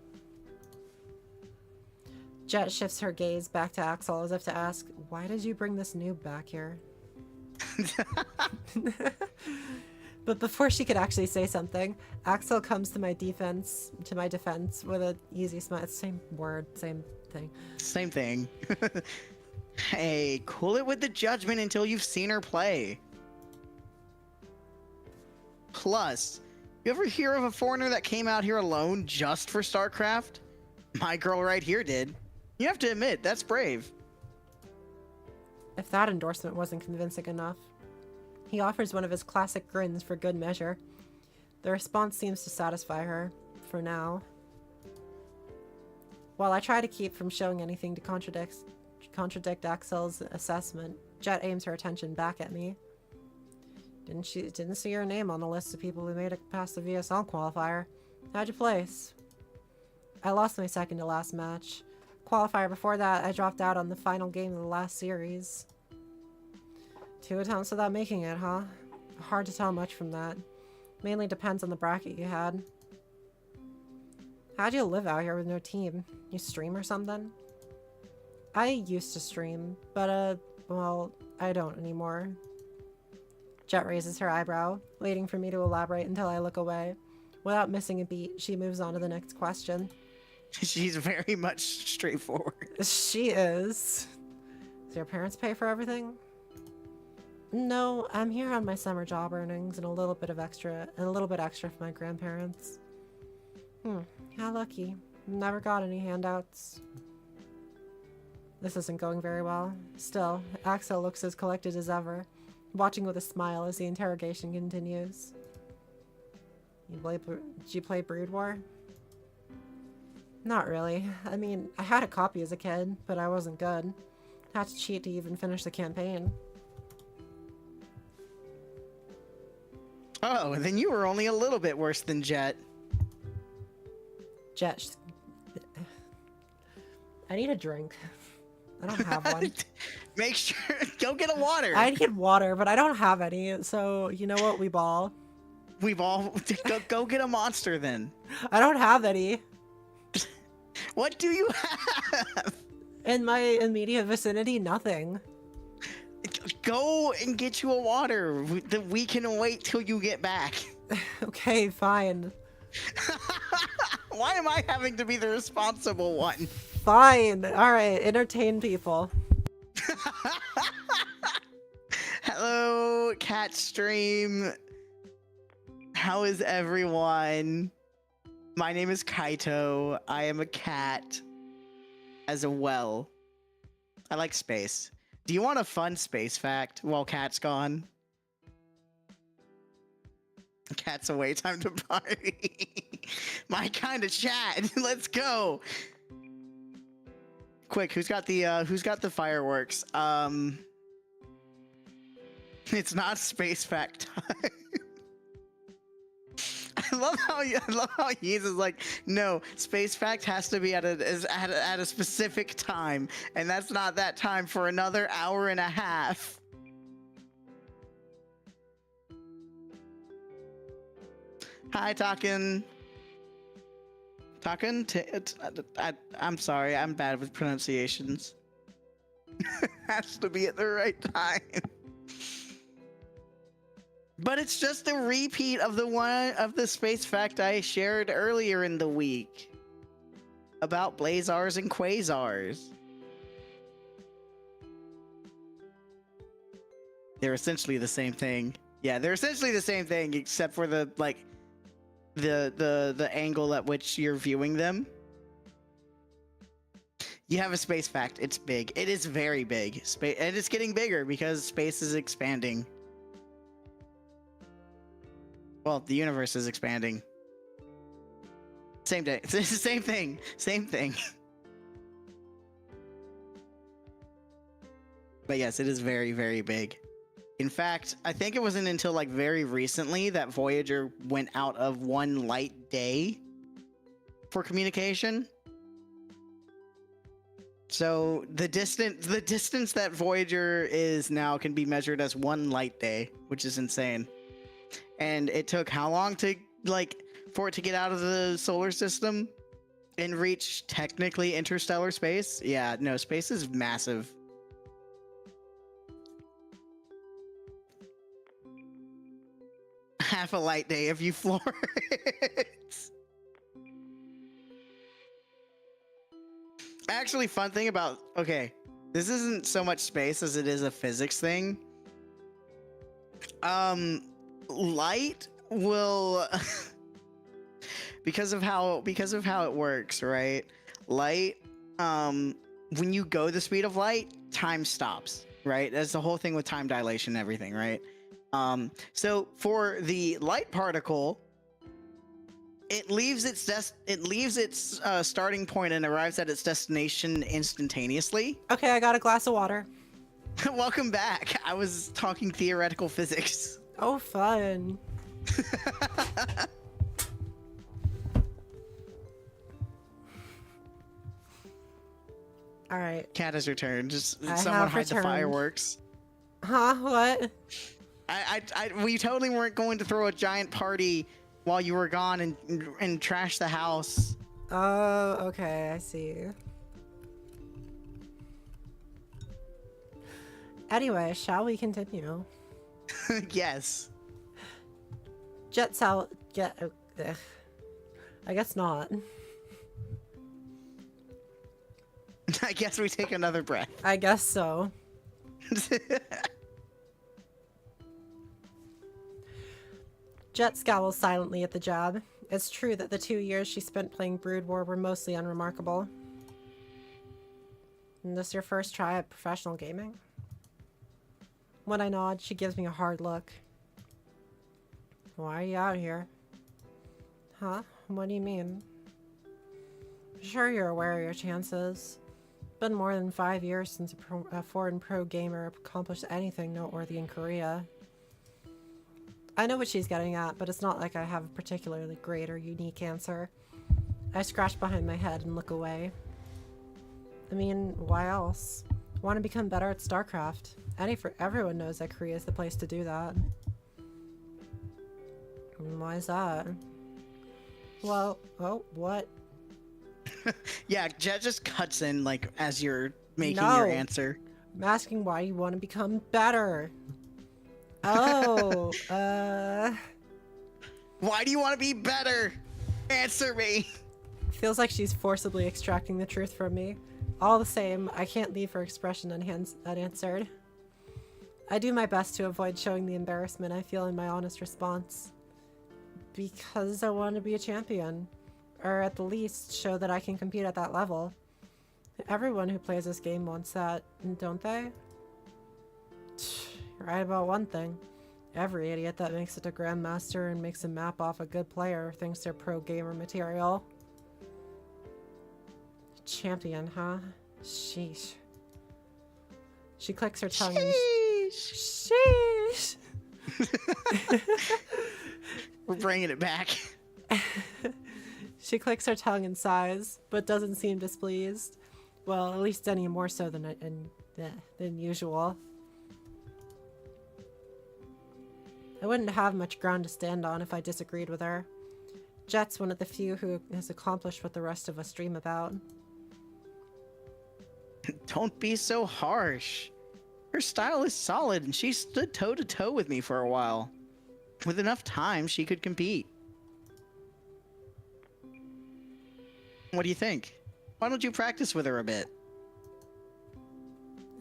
Jet shifts her gaze back to Axel as if to ask, why did you bring this noob back here? But before she could actually say something, Axel comes to my defense with an easy smile. It's same word, same thing. Same thing. Hey, cool it with the judgment until you've seen her play. Plus, you ever hear of a foreigner that came out here alone just for StarCraft? My girl right here did. You have to admit, that's brave. If that endorsement wasn't convincing enough, he offers one of his classic grins for good measure. The response seems to satisfy her, for now. While I try to keep from showing anything to contradict Axel's assessment, Jet aims her attention back at me. Didn't see your name on the list of people who made it past the VSL qualifier. How'd you place? I lost my second to last match. Qualifier before that, I dropped out on the final game of the last series. 2 attempts without making it, huh? Hard to tell much from that. Mainly depends on the bracket you had. How'd you live out here with no team? You stream or something? I used to stream, but well, I don't anymore. Jet raises her eyebrow, waiting for me to elaborate until I look away. Without missing a beat, she moves on to the next question. She's very much straightforward. She is. Does your parents pay for everything? No, I'm here on my summer job earnings and a little bit extra for my grandparents. How lucky. Never got any handouts. This isn't going very well. Still, Axel looks as collected as ever, watching with a smile as the interrogation continues. Did you play Brood War? Not really. I mean, I had a copy as a kid, but I wasn't good. Had to cheat to even finish the campaign. Oh, then you were only a little bit worse than Jet. Jet. I need a drink. I don't have one. Make sure, go get a water. I need water, but I don't have any, so you know what? We ball. Go get a monster then. I don't have any. What do you have? In my immediate vicinity, nothing. Go and get you a water. We can wait till you get back. Okay, fine. Why am I having to be the responsible one? Fine. Alright, entertain people. Hello, cat stream. How is everyone? My name is Kaito. I am a cat as well. I like space. Do you want a fun space fact while Cat's gone? Cat's away, time to party. My kind of chat. Let's go. Quick, who's got the fireworks? It's not space fact time. I love how Yeez is like, no, space fact has to be at a specific time, and that's not that time for another hour and a half. Hi, Taken. I'm sorry, I'm bad with pronunciations. Has to be at the right time. But it's just a repeat of the space fact I shared earlier in the week about blazars and quasars. They're essentially the same thing. Yeah, they're essentially the same thing except for the angle at which you're viewing them. You have a space fact. It's big. It is very big. And it's getting bigger because space is expanding. Well, the universe is expanding. Same day. It's the same thing. Same thing. But yes, it is very, very big. In fact, I think it wasn't until like very recently that Voyager went out of one light day for communication. So the distance that Voyager is now can be measured as one light day, which is insane. And it took how long to, like, for it to get out of the solar system and reach technically interstellar space? Yeah, no, space is massive. Half a light day if you floor it. Actually, fun thing about, okay, this isn't so much space as it is a physics thing. Light will because of how it works, right? Light, when you go the speed of light, time stops, right? That's the whole thing with time dilation and everything, right? So for the light particle, it leaves its starting point and arrives at its destination instantaneously. Okay, I got a glass of water. Welcome back. I was talking theoretical physics. Oh, fun. All right. Kat has returned. Just I someone have hide returned. the fireworks. Huh? What? We totally weren't going to throw a giant party while you were gone and trash the house. Oh, okay. I see. Anyway, shall we continue? Yes. I guess not. I guess we take another breath. I guess so. Jet scowls silently at the job. It's true that the 2 years she spent playing Brood War were mostly unremarkable. Is this your first try at professional gaming? When I nod, she gives me a hard look. Why are you out here? Huh? What do you mean? Sure you're aware of your chances. Been more than 5 years since a foreign pro gamer accomplished anything noteworthy in Korea. I know what she's getting at, but it's not like I have a particularly great or unique answer. I scratch behind my head and look away. I mean, why else? Want to become better at StarCraft. Everyone knows that Korea is the place to do that. And why is that? Well, oh, what? Yeah, Jet just cuts in, like, as you're making No. your answer. I'm asking why you want to become better. Oh, Why do you want to be better? Answer me. Feels like she's forcibly extracting the truth from me. All the same, I can't leave her expression unanswered. I do my best to avoid showing the embarrassment I feel in my honest response. Because I want to be a champion. Or at the least, show that I can compete at that level. Everyone who plays this game wants that, don't they? You're right about one thing. Every idiot that makes it to Grandmaster and makes a map off a good player thinks they're pro gamer material. Champion, huh? Sheesh. She clicks her tongue and sheesh. We're bringing it back. She clicks her tongue and sighs, but doesn't seem displeased. Well, at least any more so than usual. I wouldn't have much ground to stand on if I disagreed with her. Jet's one of the few who has accomplished what the rest of us dream about. Don't be so harsh. Her style is solid, and she stood toe-to-toe with me for a while. With enough time, she could compete. What do you think? Why don't you practice with her a bit?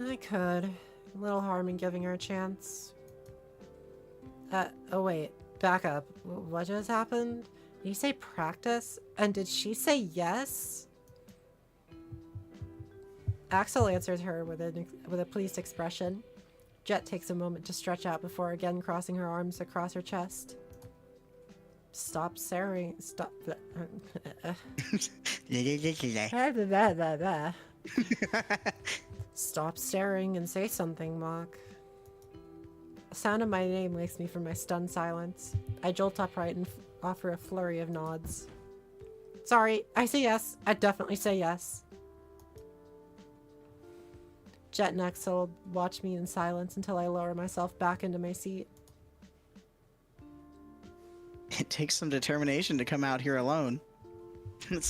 I could. A little harm in giving her a chance. Oh wait. Back up. What just happened? Did you say practice? And did she say yes? Axel answers her with a pleased expression. Jet takes a moment to stretch out before again crossing her arms across her chest. Stop staring. Stop. Stop staring and say something, Mock. The sound of my name wakes me from my stunned silence. I jolt upright and offer a flurry of nods. Sorry, I say yes. I definitely say yes. Jet and Axel watch me in silence until I lower myself back into my seat. It takes some determination to come out here alone. Let's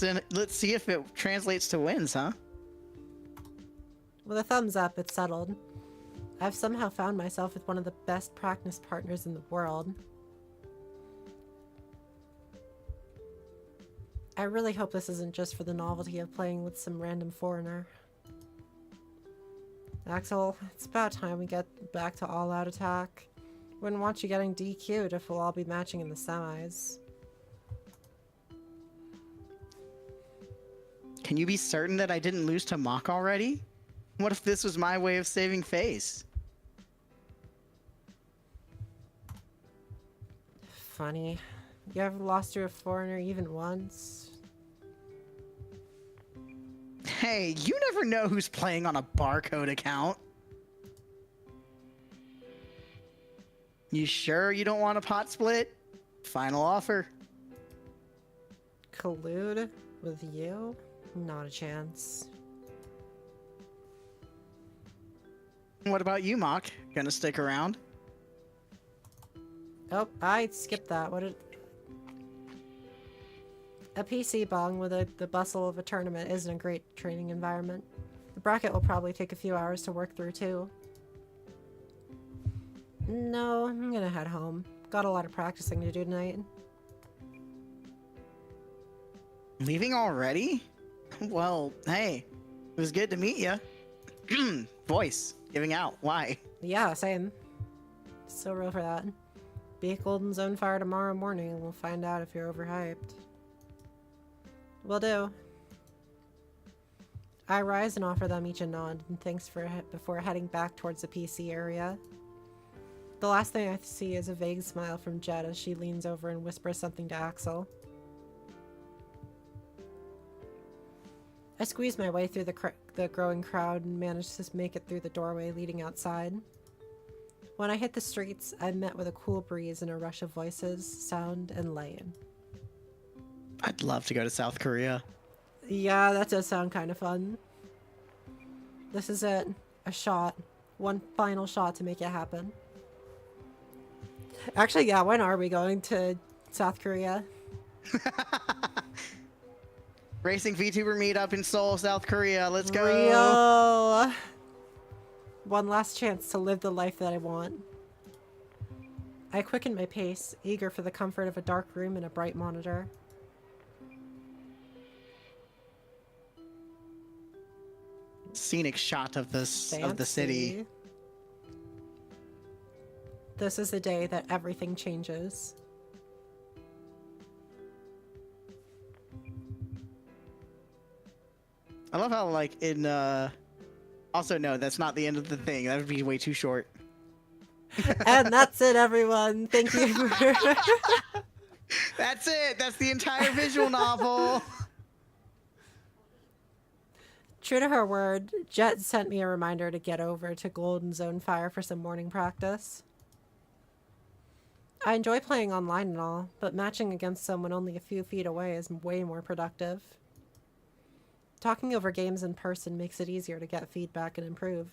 see if it translates to wins, huh? With a thumbs up, it's settled. I've somehow found myself with one of the best practice partners in the world. I really hope this isn't just for the novelty of playing with some random foreigner. Axel, it's about time we get back to all-out attack. Wouldn't want you getting DQ'd if we'll all be matching in the semis. Can you be certain that I didn't lose to Mock already? What if this was my way of saving face? Funny. You ever lost to a foreigner even once? Hey, you never know who's playing on a barcode account. You sure you don't want a pot split? Final offer. Collude with you? Not a chance. What about you, Mock? Gonna stick around? Oh, I skipped that. What did... A PC bong with the bustle of a tournament isn't a great training environment. The bracket will probably take a few hours to work through, too. No, I'm gonna head home. Got a lot of practicing to do tonight. Leaving already? Well, hey, it was good to meet you. Voice giving out. Why? Yeah, same. Still real for that. Be at Golden Zone Fire tomorrow morning and we'll find out if you're overhyped. Will do. I rise and offer them each a nod and thanks for before heading back towards the PC area. The last thing I see is a vague smile from Jet as she leans over and whispers something to Axel. I squeeze my way through the growing crowd and manage to make it through the doorway leading outside. When I hit the streets, I'm met with a cool breeze and a rush of voices, sound, and light. I'd love to go to South Korea. Yeah, that does sound kind of fun. This is it. A shot. One final shot to make it happen. Actually, yeah, when are we going to South Korea? Racing VTuber meetup in Seoul, South Korea. Let's go. Rio. One last chance to live the life that I want. I quicken my pace, eager for the comfort of a dark room and a bright monitor. Scenic shot of the city. This is the day that everything changes. I love how, like, in, also, no, that's not the end of the thing. That would be way too short. And that's it, everyone. Thank you for... That's it. That's the entire visual novel. True to her word, Jet sent me a reminder to get over to Golden Zone Fire for some morning practice. I enjoy playing online and all, but matching against someone only a few feet away is way more productive. Talking over games in person makes it easier to get feedback and improve.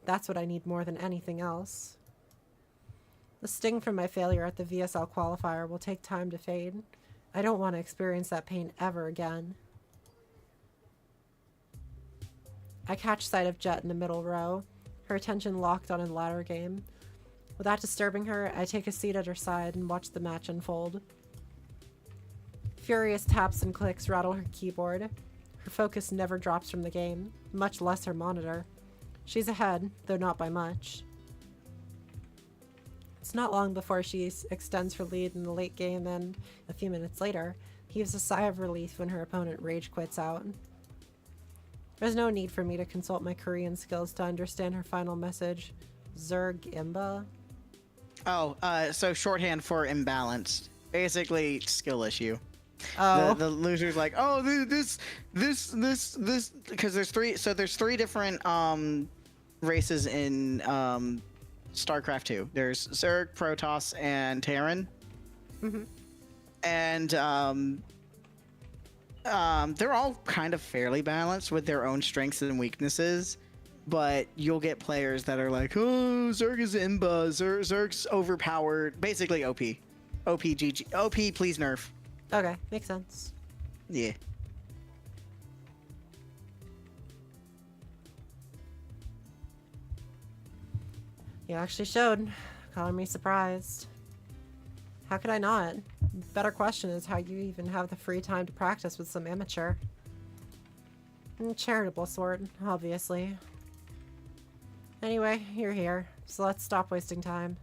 That's what I need more than anything else. The sting from my failure at the VSL qualifier will take time to fade. I don't want to experience that pain ever again. I catch sight of Jet in the middle row, her attention locked on a ladder game. Without disturbing her, I take a seat at her side and watch the match unfold. Furious taps and clicks rattle her keyboard. Her focus never drops from the game, much less her monitor. She's ahead, though not by much. It's not long before she extends her lead in the late game and, a few minutes later, heaves a sigh of relief when her opponent rage quits out. There's no need for me to consult my Korean skills to understand her final message. Zerg Imba? Oh, so shorthand for imbalanced. Basically, skill issue. Oh. The loser's like, oh, this, because there's three different races in StarCraft 2. There's Zerg, Protoss, and Terran. Mm-hmm. And they're all kind of fairly balanced with their own strengths and weaknesses, but you'll get players that are like, oh, Zerg is imba, Zerg's overpowered, basically OP. OP, OP, please nerf. Okay, makes sense. Yeah. You actually showed. Calling me surprised. How could I not? Better question is how you even have the free time to practice with some amateur. Charitable sort, obviously. Anyway, you're here, so let's stop wasting time.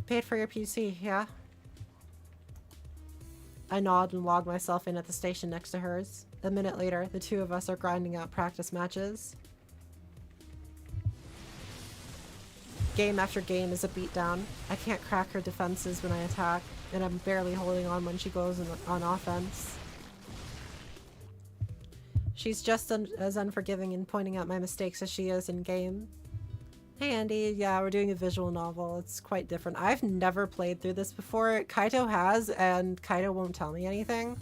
Paid for your PC, yeah? I nod and log myself in at the station next to hers. A minute later, the two of us are grinding out practice matches. Game after game is a beatdown. I can't crack her defenses when I attack, and I'm barely holding on when she goes on offense. She's just as unforgiving in pointing out my mistakes as she is in game. Hey Andy, yeah, we're doing a visual novel. It's quite different. I've never played through this before. Kaito has, and Kaito won't tell me anything.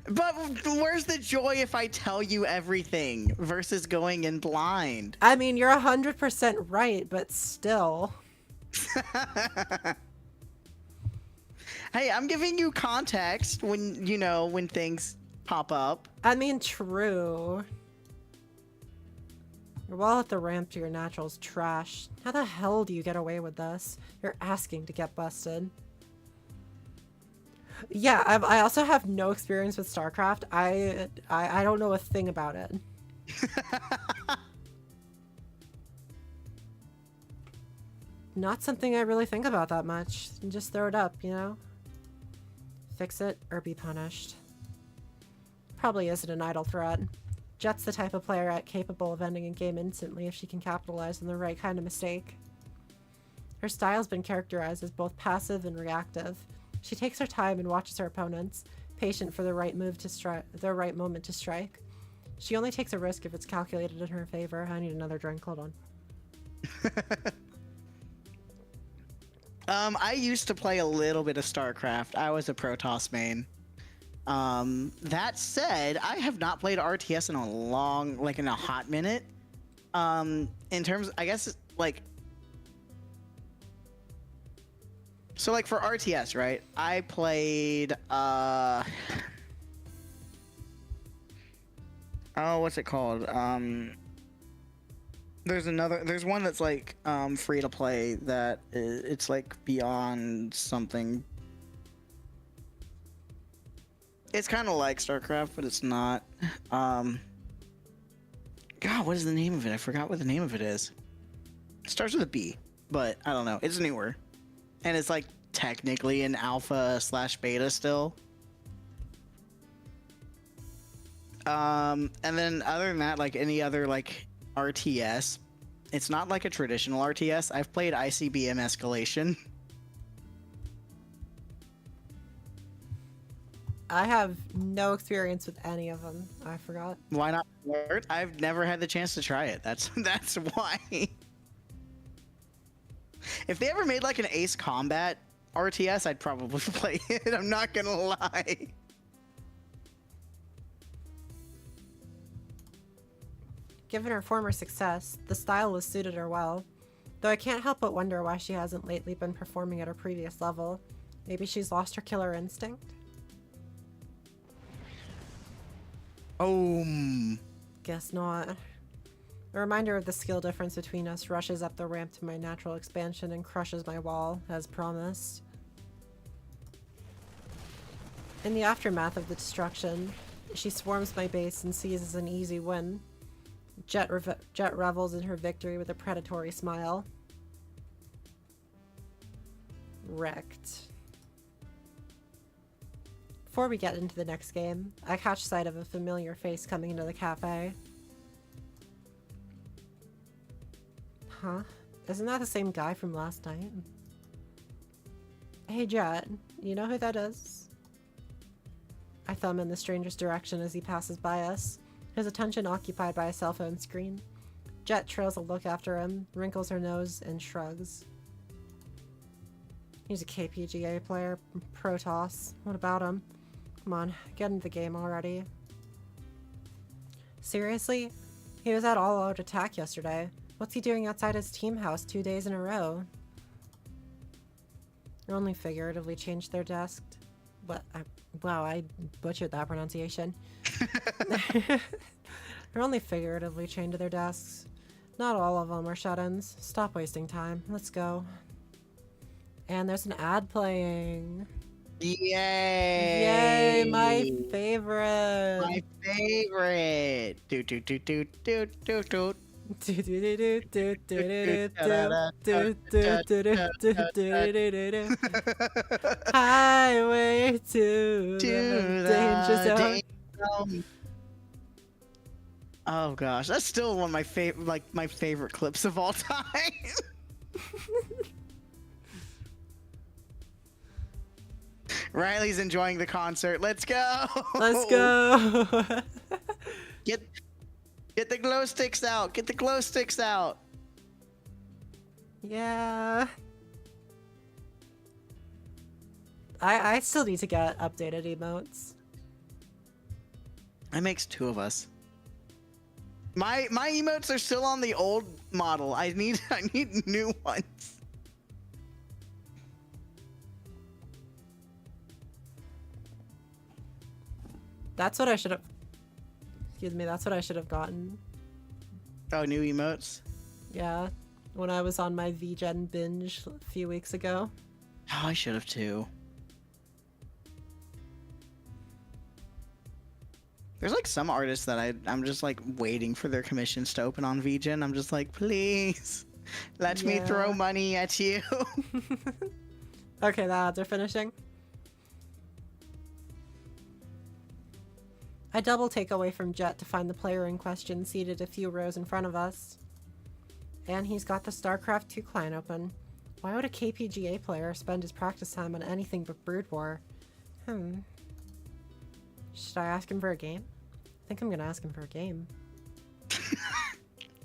But where's the joy if I tell you everything versus going in blind? I mean, you're 100% right, but still. Hey, I'm giving you context when, you know, when things pop up. I mean, true. You're well at the ramp to your naturals trash. How the hell do you get away with this? You're asking to get busted. Yeah, I also have no experience with StarCraft. I don't know a thing about it. Not something I really think about that much. Just throw it up, you know? Fix it or be punished. Probably isn't an idle threat. Jet's the type of player capable of ending a game instantly if she can capitalize on the right kind of mistake. Her style's been characterized as both passive and reactive. She takes her time and watches her opponents, patient for the right move to strike, the right moment to strike. She only takes a risk if it's calculated in her favor. I need another drink. Hold on. I used to play a little bit of StarCraft. I was a Protoss main. That said, I have not played RTS in a long, like in a hot minute. In terms, I guess, like, so like for RTS, right? I played, oh, what's it called? There's one that's like, free to play that it's like beyond something. It's kind of like StarCraft, but it's not. God, what is the name of it? I forgot what the name of it is. It starts with a B, but I don't know. It's newer. And it's like technically an alpha/beta still. And then other than that, like any other like RTS, it's not like a traditional RTS. I've played ICBM Escalation. I have no experience with any of them. I forgot. Why not? I've never had the chance to try it. That's why. If they ever made like an Ace Combat RTS, I'd probably play it. I'm not gonna lie. Given her former success, the style has suited her well. Though I can't help but wonder why she hasn't lately been performing at her previous level. Maybe she's lost her killer instinct? Guess not. A reminder of the skill difference between us rushes up the ramp to my natural expansion and crushes my wall, as promised. In the aftermath of the destruction, she swarms my base and seizes an easy win. Jet revels in her victory with a predatory smile. Wrecked. Before we get into the next game, I catch sight of a familiar face coming into the cafe. Huh? Isn't that the same guy from last night? Hey Jet, you know who that is? I thumb in the stranger's direction as he passes by us, his attention occupied by a cell phone screen. Jet trails a look after him, wrinkles her nose, and shrugs. He's a KPGA player, Protoss. What about him? Come on, get into the game already. Seriously? He was at all-out attack yesterday. What's he doing outside his team house 2 days in a row? Or only figuratively changed their desk. Wow, I butchered that pronunciation. They're only figuratively chained to their desks. Not all of them are shut-ins. Stop wasting time. Let's go. And there's an ad playing. Yay! Yay, my favorite. My favorite. Do do do do do do do. Highway to the danger zone. Oh gosh, that's still one of my favorite, my favorite clips of all time. Riley's enjoying the concert. Let's go. Let's go. Get the glow sticks out. Get the glow sticks out. Yeah. I still need to get updated emotes. That makes two of us. My emotes are still on the old model. I need new ones. That's what I should have. Excuse me. That's what I should have gotten. Oh, new emotes. Yeah, when I was on my VGen binge a few weeks ago. Oh, I should have too. There's like some artists that I'm just like waiting for their commissions to open on VGen. I'm just like, please, let me throw money at you. Okay, the ads are finishing. I double take away from Jet to find the player in question seated a few rows in front of us. And he's got the StarCraft 2 client open. Why would a KPGA player spend his practice time on anything but Brood War? Should I ask him for a game? I think I'm gonna ask him for a game.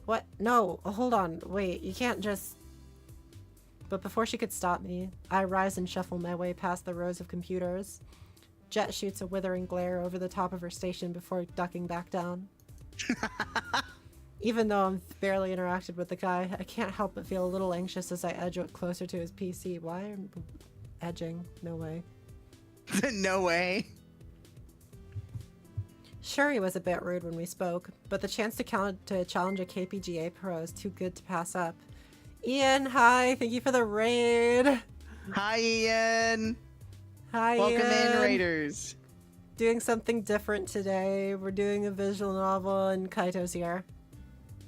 What? No, hold on. Wait, you can't just... But before she could stop me, I rise and shuffle my way past the rows of computers. Jet shoots a withering glare over the top of her station before ducking back down. Even though I'm barely interacted with the guy, I can't help but feel a little anxious as I edge closer to his PC. Why am I edging? No way. No way. Sure, he was a bit rude when we spoke, but the chance to challenge a KPGA pro is too good to pass up. Ian, hi! Thank you for the raid! Hi, Ian! Hi, Welcome Ian. in, Raiders! Doing something different today. We're doing a visual novel and Kaito's here.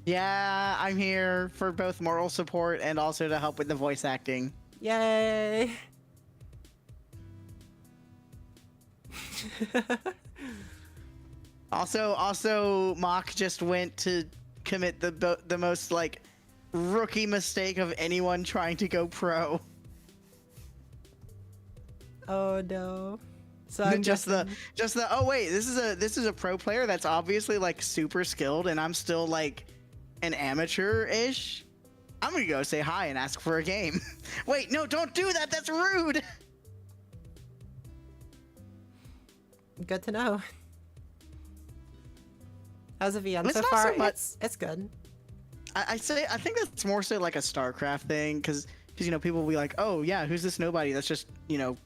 Yeah, I'm here for both moral support and also to help with the voice acting. Yay! Also, Mock just went to commit the most like rookie mistake of anyone trying to go pro. Oh no! So I'm just the oh wait, this is a pro player that's obviously like super skilled, and I'm still like an amateur-ish. I'm gonna go say hi and ask for a game. Wait, no, don't do that. That's rude. Good to know. How's the VM It's so not far? so much- It's good. I think that's more so like a StarCraft thing, because you know people will be like, oh yeah, who's this nobody that's just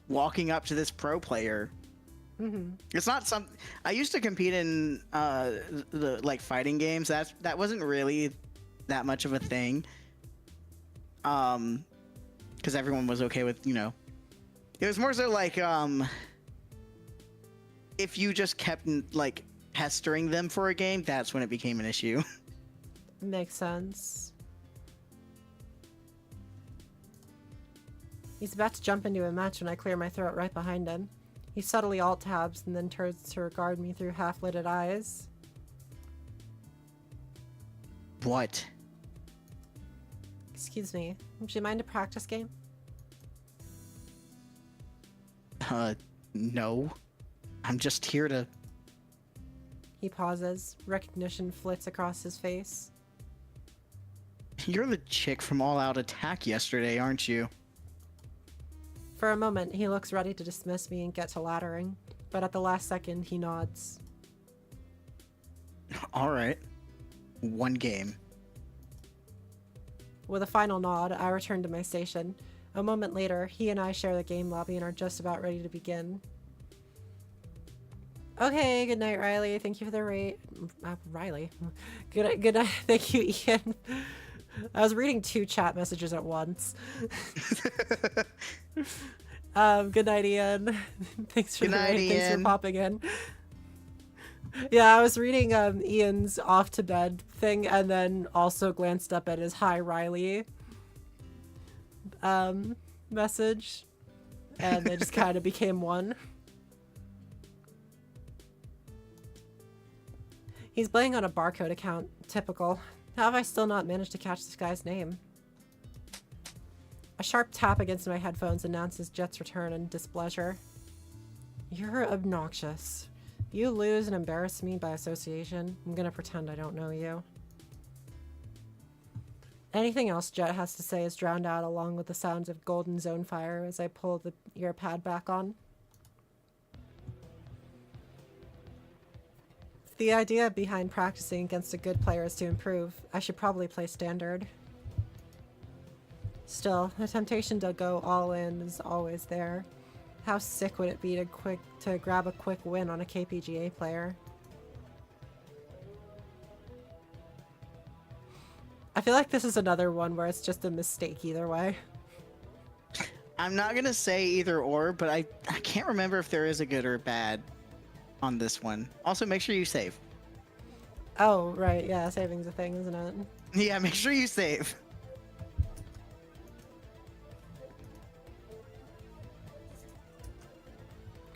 walking up to this pro player. Mm-hmm. It's not some. I used to compete in the like fighting games. That wasn't really that much of a thing. Because everyone was okay with It was more so like if you just kept like pestering them for a game, that's when it became an issue. Makes sense. He's about to jump into a match when I clear my throat right behind him. He subtly alt-tabs and then turns to regard me through half-lidded eyes. What? Excuse me, would you mind a practice game? No. I'm just here to... He pauses. Recognition flits across his face. You're the chick from All Out Attack yesterday, aren't you? For a moment, he looks ready to dismiss me and get to laddering, but at the last second, he nods. Alright. One game. With a final nod, I return to my station. A moment later, he and I share the game lobby and are just about ready to begin. Okay, good night, Riley. Thank you for the rate. Riley. Good night. Thank you, Ian. I was reading 2 chat messages at once. Good night, Ian. Thanks for the rate. Ian. Thanks for popping in. Yeah, I was reading Ian's off to bed thing and then also glanced up at his hi Riley message, and they just kind of became one. He's playing on a barcode account. Typical. How have I still not managed to catch this guy's name? A sharp tap against my headphones announces Jet's return and displeasure. You're obnoxious. You lose and embarrass me by association. I'm gonna pretend I don't know you. Anything else Jet has to say is drowned out along with the sounds of golden zone fire as I pull the ear pad back on. The idea behind practicing against a good player is to improve. I should probably play standard. Still, the temptation to go all in is always there. How sick would it be to grab a quick win on a KPGA player? I feel like this is another one where it's just a mistake either way. I'm not gonna say either or, but I can't remember if there is a good or a bad on this one. Also, make sure you save. Oh, right. Yeah, saving's a thing, isn't it? Yeah, make sure you save.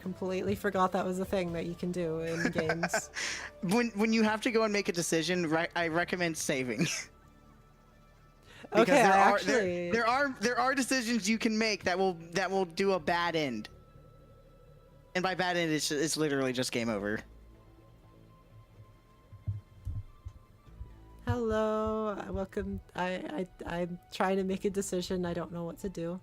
Completely forgot that was a thing that you can do in games. When you have to go and make a decision, I recommend saving. Okay, there are decisions you can make that will do a bad end. And by bad end, it's literally just game over. Hello, welcome. I'm trying to make a decision. I don't know what to do.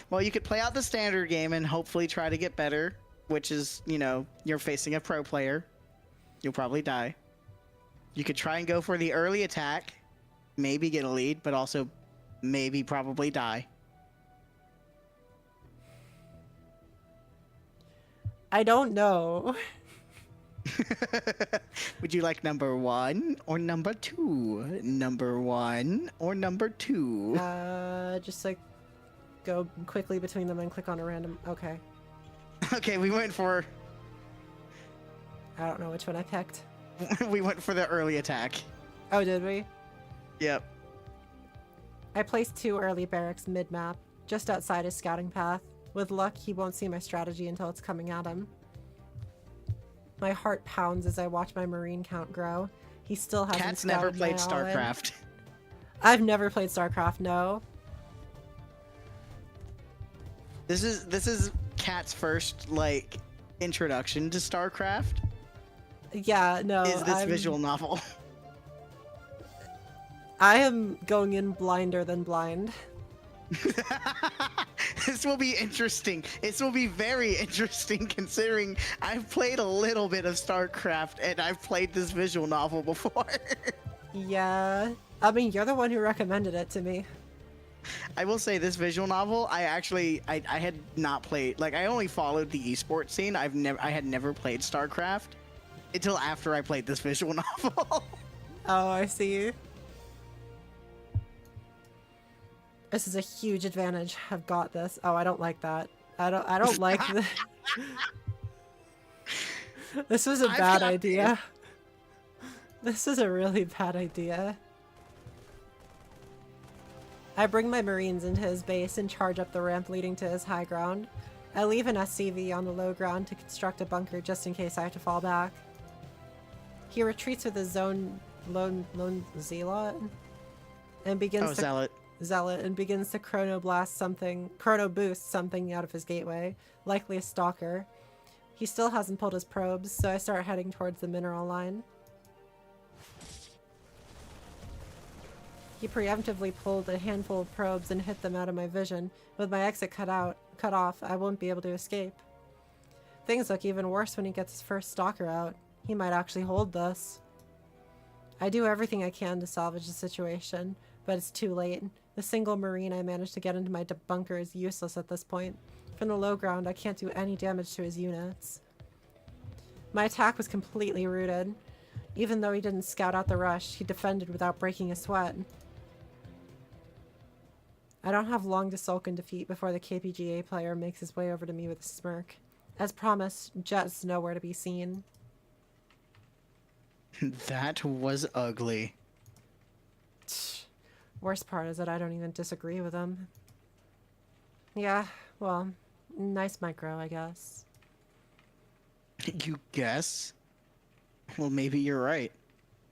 Well, you could play out the standard game and hopefully try to get better, which is, you know, you're facing a pro player. You'll probably die. You could try and go for the early attack, maybe get a lead, but also maybe probably die. I don't know. Would you like number 1 or number 2? Number 1 or number 2? Just like go quickly between them and click on a random. Okay. Okay, we went for. I don't know which one I picked. We went for the early attack. Oh, did we? Yep. I placed 2 early barracks mid-map, just outside his scouting path. With luck, he won't see my strategy until it's coming at him. My heart pounds as I watch my marine count grow. He still hasn't Kat's never played StarCraft. I've never played StarCraft, no. This is Kat's first, like, introduction to StarCraft. Yeah, no. Is this visual novel? I am going in blinder than blind. This will be interesting. This will be very interesting considering I've played a little bit of StarCraft and I've played this visual novel before. Yeah. I mean, you're the one who recommended it to me. I will say this visual novel, I had not played, like I only followed the esports scene. I had never played StarCraft until after I played this visual novel. Oh, I see. This is a huge advantage. I've got this. Oh, I don't like that. I don't like the. This was a bad idea. This is a really bad idea. I bring my marines into his base and charge up the ramp leading to his high ground. I leave an SCV on the low ground to construct a bunker just in case I have to fall back. He retreats with his lone zealot and begins zealot and begins to chrono boost something out of his gateway, likely a stalker. He still hasn't pulled his probes, so I start heading towards the mineral line. He preemptively pulled a handful of probes and hit them out of my vision. With my exit cut off, I won't be able to escape. Things look even worse when he gets his first stalker out. He might actually hold this. I do everything I can to salvage the situation, but it's too late. The single marine I managed to get into my bunker is useless at this point. From the low ground, I can't do any damage to his units. My attack was completely rooted. Even though he didn't scout out the rush, he defended without breaking a sweat. I don't have long to sulk in defeat before the KPGA player makes his way over to me with a smirk. As promised, Jet's nowhere to be seen. That was ugly. Worst part is that I don't even disagree with him. Yeah, well, nice micro, I guess. You guess? Well, maybe you're right.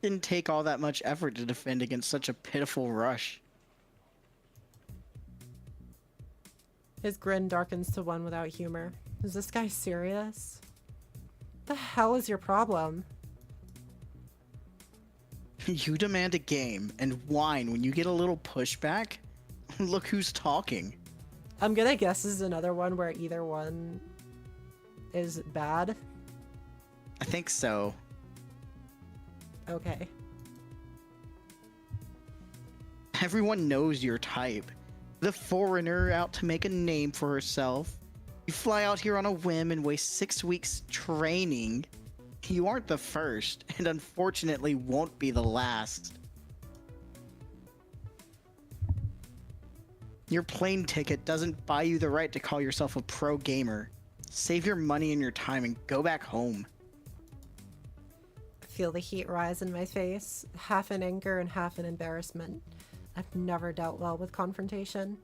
Didn't take all that much effort to defend against such a pitiful rush. His grin darkens to one without humor. Is this guy serious? The hell is your problem? You demand a game and whine when you get a little pushback? Look who's talking. I'm gonna guess this is another one where either one is bad. I think so. Okay. Everyone knows your type. The foreigner out to make a name for herself. You fly out here on a whim and waste 6 weeks training. You aren't the first, and unfortunately won't be the last. Your plane ticket doesn't buy you the right to call yourself a pro gamer. Save your money and your time and go back home. I feel the heat rise in my face, half in anger and half in embarrassment. I've never dealt well with confrontation.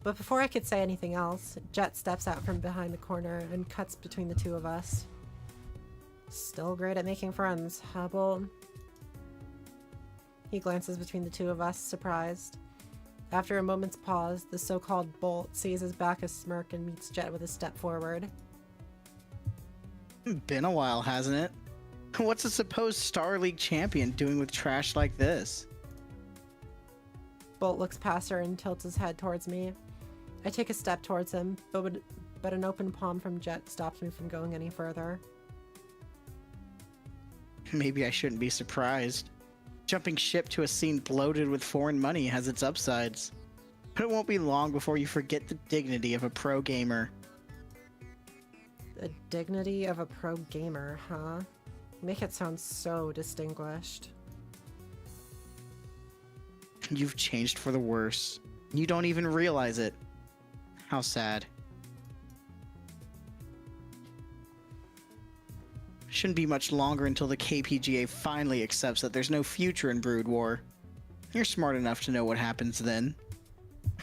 But before I could say anything else, Jet steps out from behind the corner and cuts between the two of us. Still great at making friends, huh, Bolt? He glances between the two of us, surprised. After a moment's pause, the so-called Bolt sees his back a smirk and meets Jet with a step forward. Been a while, hasn't it? What's a supposed Star League champion doing with trash like this? Bolt looks past her and tilts his head towards me. I take a step towards him, but an open palm from Jet stops me from going any further. Maybe I shouldn't be surprised. Jumping ship to a scene bloated with foreign money has its upsides. But it won't be long before you forget the dignity of a pro gamer. The dignity of a pro gamer, huh? You make it sound so distinguished. You've changed for the worse. You don't even realize it. How sad. Shouldn't be much longer until the KPGA finally accepts that there's no future in Brood War. You're smart enough to know what happens then.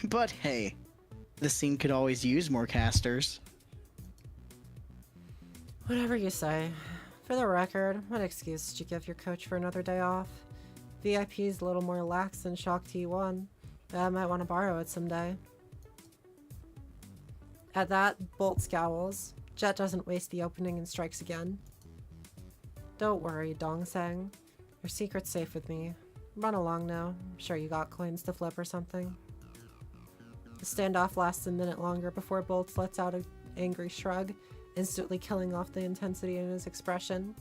But hey, the scene could always use more casters. Whatever you say. For the record, what excuse did you give your coach for another day off? VIP's a little more lax than Shock T1. I might want to borrow it someday. At that, Bolt scowls. Jet doesn't waste the opening and strikes again. Don't worry, Dongsang. Your secret's safe with me. Run along now. I'm sure you got coins to flip or something. The standoff lasts a minute longer before Bolt lets out an angry shrug, instantly killing off the intensity in his expression.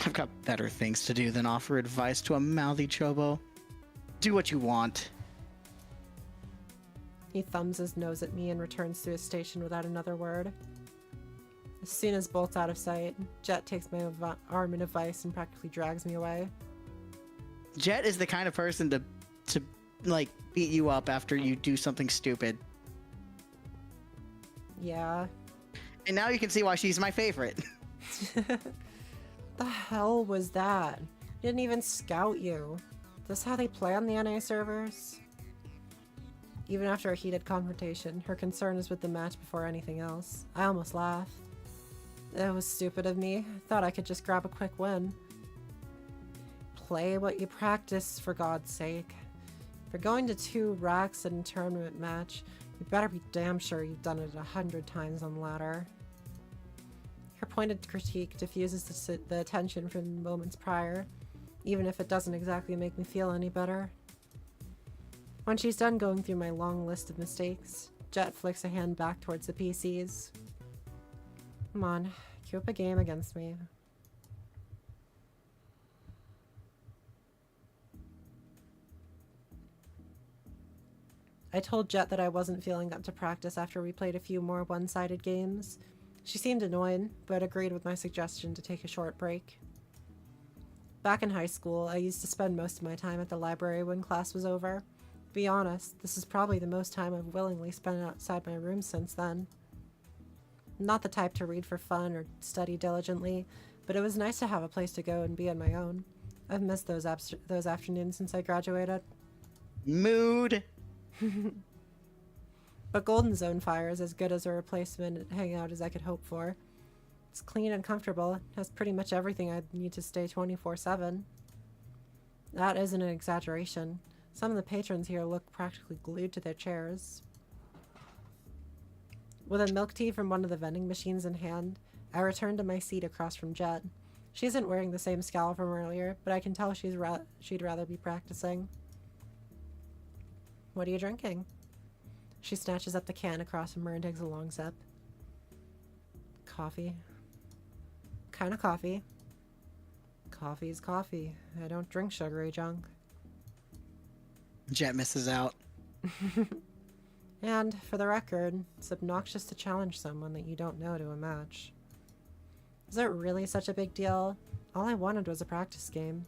I've got better things to do than offer advice to a mouthy chobo. Do what you want. He thumbs his nose at me and returns to his station without another word. As soon as Bolt's out of sight, Jet takes my arm in a vice and practically drags me away. Jet is the kind of person to like beat you up after you do something stupid. Yeah. And now you can see why she's my favorite. The hell was that? He didn't even scout you. Is this how they play on the NA servers? Even after a heated confrontation, her concern is with the match before anything else. I almost laughed. It was stupid of me. Thought I could just grab a quick win. Play what you practice, for God's sake. If you're going to 2 racks in a tournament match, you better be damn sure you've done it 100 times on ladder. Her pointed critique diffuses the attention from moments prior, even if it doesn't exactly make me feel any better. When she's done going through my long list of mistakes, Jet flicks a hand back towards the PCs. Come on, queue up a game against me. I told Jet that I wasn't feeling up to practice after we played a few more one-sided games. She seemed annoyed, but agreed with my suggestion to take a short break. Back in high school, I used to spend most of my time at the library when class was over. To be honest, this is probably the most time I've willingly spent outside my room since then. I'm not the type to read for fun or study diligently, but it was nice to have a place to go and be on my own. I've missed those afternoons since I graduated. Mood. But Golden Zone Fire is as good as a replacement hangout as I could hope for. It's clean and comfortable, has pretty much everything I'd need to stay 24/7. That isn't an exaggeration. Some of the patrons here look practically glued to their chairs. With a milk tea from one of the vending machines in hand, I returned to my seat across from Jet. She isn't wearing the same scowl from earlier, but I can tell she'd rather be practicing. What are you drinking? She snatches up the can across from her and takes a long sip. Coffee. Kind of coffee. Coffee's coffee. I don't drink sugary junk. Jet misses out. And, for the record, it's obnoxious to challenge someone that you don't know to a match. Is it really such a big deal? All I wanted was a practice game.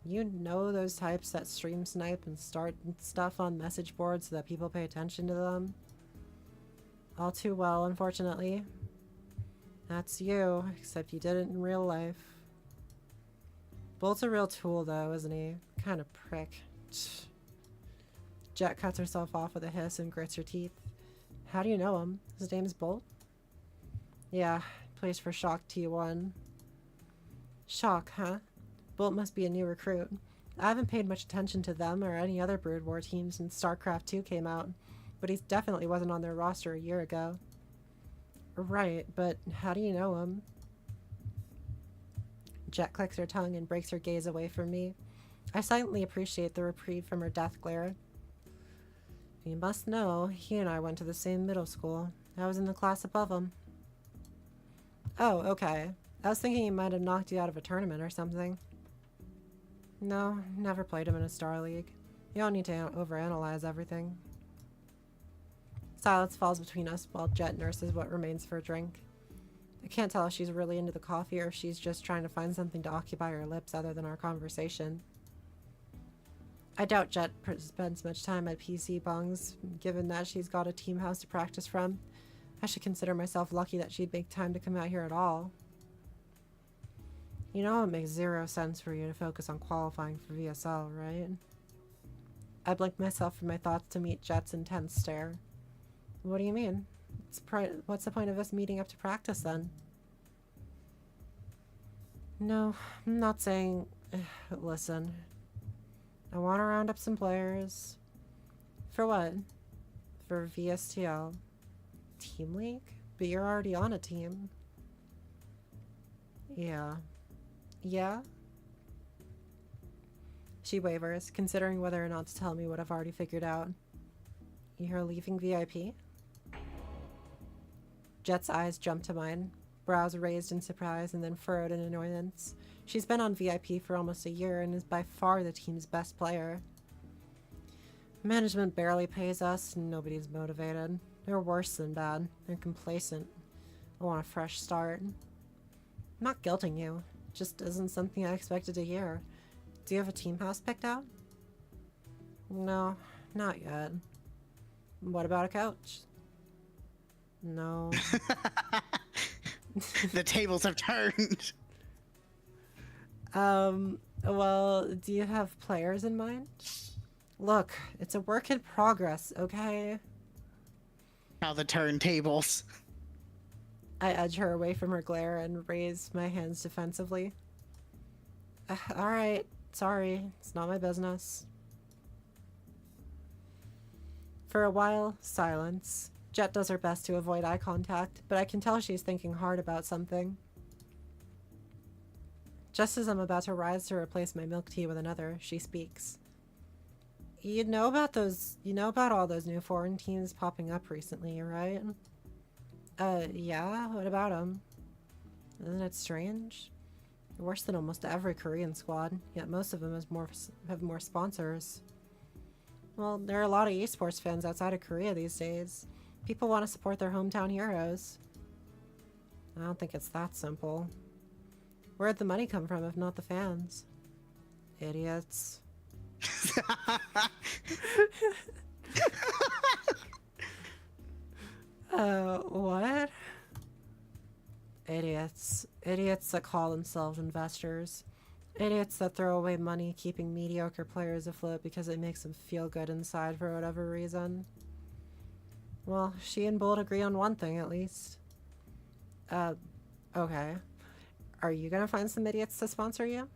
You know those types that stream snipe and start stuff on message boards so that people pay attention to them? All too well, unfortunately. That's you, except you did it in real life. Bolt's a real tool, though, isn't he? Kind of prick. Jet cuts herself off with a hiss and grits her teeth. How do you know him? His name's Bolt? Yeah, plays for Shock T1. Shock, huh? Bolt must be a new recruit. I haven't paid much attention to them or any other Brood War teams since StarCraft 2 came out, but he definitely wasn't on their roster a year ago. Right, but how do you know him? Jet clicks her tongue and breaks her gaze away from me. I silently appreciate the reprieve from her death glare. You must know, he and I went to the same middle school. I was in the class above him. Oh, okay. I was thinking he might have knocked you out of a tournament or something. No, never played him in a Star League. You don't need to overanalyze everything. Silence falls between us while Jet nurses what remains for a drink. I can't tell if she's really into the coffee or if she's just trying to find something to occupy her lips other than our conversation. I doubt Jet spends much time at PC Bongs, given that she's got a team house to practice from. I should consider myself lucky that she'd make time to come out here at all. You know it makes zero sense for you to focus on qualifying for VSL, right? I blinked myself from my thoughts to meet Jet's intense stare. What do you mean? What's the point of us meeting up to practice then? No, I'm not saying... Listen. I want to round up some players. For what? For VSTL. Team League? But you're already on a team. Yeah. Yeah? She wavers, considering whether or not to tell me what I've already figured out. You're leaving VIP? Jet's eyes jump to mine, brows raised in surprise and then furrowed in annoyance. She's been on VIP for almost a year and is by far the team's best player. Management barely pays us and nobody's motivated. They're worse than bad. They're complacent. I want a fresh start. I'm not guilting you. It just isn't something I expected to hear. Do you have a team house picked out? No, not yet. What about a couch? No. The tables have turned. Well, do you have players in mind? Look, it's a work in progress, okay? Now the turntables. I edge her away from her glare and raise my hands defensively. Alright, sorry, it's not my business. For a while, silence. Jet does her best to avoid eye contact, but I can tell she's thinking hard about something. Just as I'm about to rise to replace my milk tea with another, she speaks. You know about all those new foreign teams popping up recently, right? Yeah, what about them? Isn't it strange? Worse than almost every Korean squad, yet most of them have more sponsors. Well, there are a lot of esports fans outside of Korea these days. People want to support their hometown heroes. I don't think it's that simple. Where'd the money come from if not the fans? Idiots. What? Idiots. Idiots that call themselves investors. Idiots that throw away money keeping mediocre players afloat because it makes them feel good inside for whatever reason. Well, she and Bolt agree on one thing at least. Okay. Are you gonna find some idiots to sponsor you?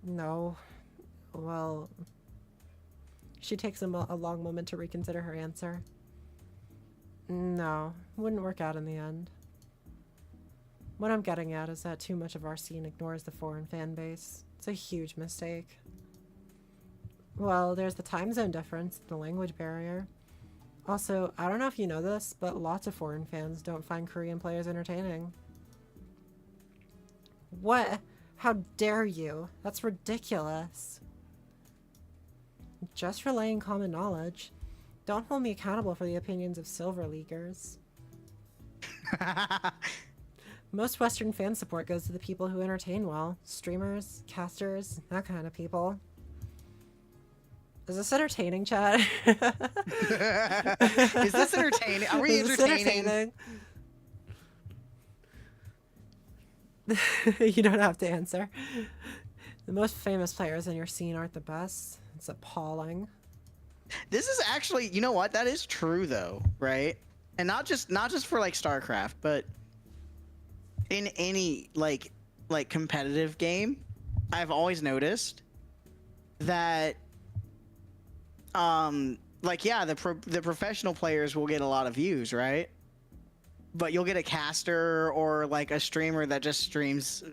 No. Well, she takes a long moment to reconsider her answer. No, wouldn't work out in the end. What I'm getting at is that too much of our scene ignores the foreign fan base. It's a huge mistake. Well, there's the time zone difference, the language barrier. Also, I don't know if you know this, but lots of foreign fans don't find Korean players entertaining. What? How dare you? That's ridiculous. Just relaying common knowledge. Don't hold me accountable for the opinions of Silver Leaguers. Most Western fan support goes to the people who entertain well. Streamers, casters, that kind of people. Is this entertaining, Chad? Is this entertaining? Are we entertaining? You don't have to answer. The most famous players in your scene aren't the best. It's appalling. This is actually, you know what? That is true though, right? And not just for like StarCraft, but in any like competitive game, I've always noticed that like yeah, the professional players will get a lot of views, right? But you'll get a caster or like a streamer that just streams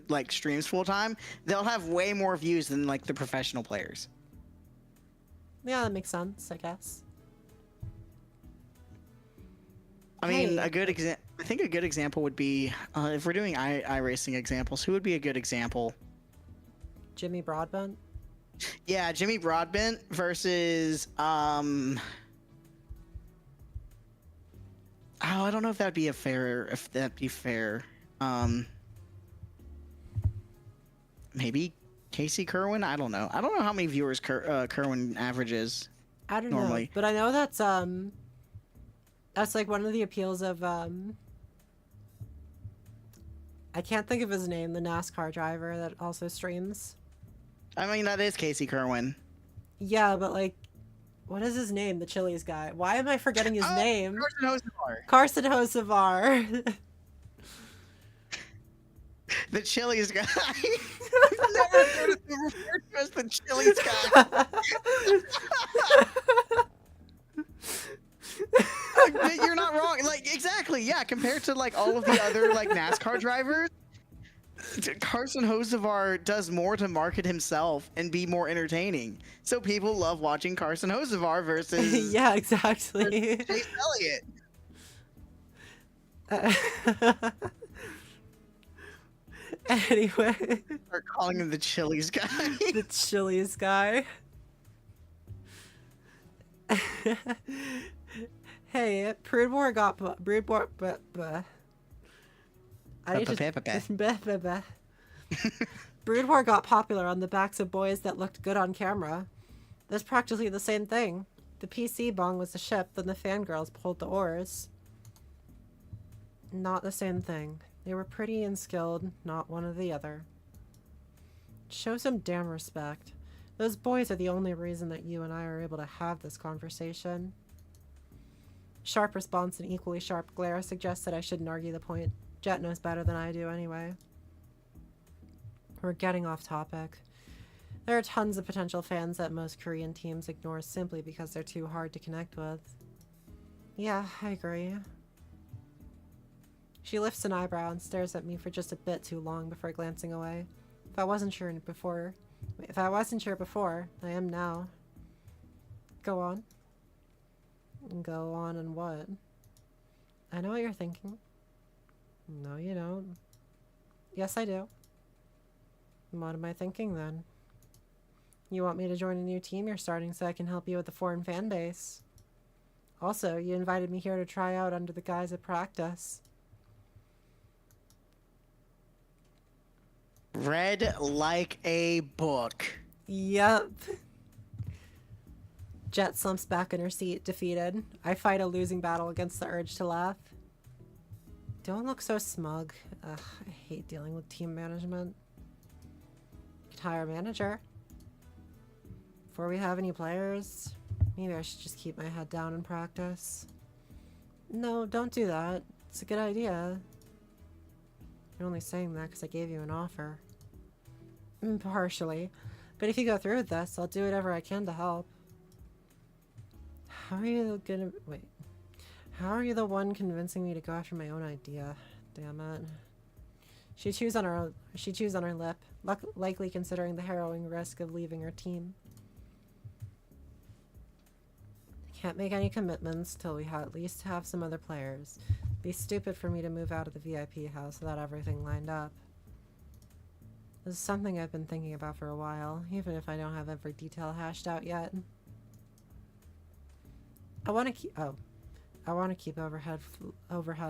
full time. They'll have way more views than like the professional players. Yeah, that makes sense, I guess. I mean, I think a good example would be if we're doing iRacing examples. Who would be a good example? Jimmy Broadbent. Yeah, Jimmy Broadbent versus Oh, I don't know if that'd be fair. Maybe Casey Kerwin. I don't know. I don't know how many viewers Kerwin averages. I don't normally. know, but I know that's like one of the appeals of I can't think of his name, the NASCAR driver that also streams. I mean, that is Casey Kerwin. Yeah, but like, what is his name? The Chili's guy. Why am I forgetting his name? Carson Hocevar. Carson Hocevar. The Chili's guy. I've never heard of him referred to as the Chili's guy. You're not wrong. Like, exactly. Yeah, compared to like all of the other like NASCAR drivers, Carson Hocevar does more to market himself and be more entertaining. So people love watching Carson Hocevar versus yeah, exactly. Chase Elliott. Anyway, Start calling him the Chili's guy. the Chili's guy. Hey, Broodmore got Broodmore, Broodmore got popular on the backs of boys that looked good on camera. That's practically the same thing. The PC bong was the ship, then the fangirls pulled the oars. Not the same thing. They were pretty and skilled, not one or the other. Show some damn respect. Those boys are the only reason that you and I are able to have this conversation. Sharp response and equally sharp glare suggests that I shouldn't argue the point. Jet knows better than I do anyway. We're getting off topic. There are tons of potential fans that most Korean teams ignore simply because they're too hard to connect with. Yeah, I agree. She lifts an eyebrow and stares at me for just a bit too long before glancing away. If I wasn't sure before, I am now. Go on. Go on and what? I know what you're thinking. No, you don't. Yes, I do. What am I thinking then? You want me to join a new team you're starting so I can help you with the foreign fan base. Also, you invited me here to try out under the guise of practice. Read like a book. Yep. Jet slumps back in her seat, defeated. I fight a losing battle against the urge to laugh. Don't look so smug. Ugh, I hate dealing with team management. You could hire a manager. Before we have any players, maybe I should just keep my head down and practice. No, don't do that. It's a good idea. You're only saying that because I gave you an offer. Partially. But if you go through with this, I'll do whatever I can to help. How are you gonna... Wait. How are you the one convincing me to go after my own idea? Damn it. She chews on her lip, likely considering the harrowing risk of leaving her team. I can't make any commitments till we at least have some other players. It'd be stupid for me to move out of the VIP house without everything lined up. This is something I've been thinking about for a while, even if I don't have every detail hashed out yet. I want to keep overhead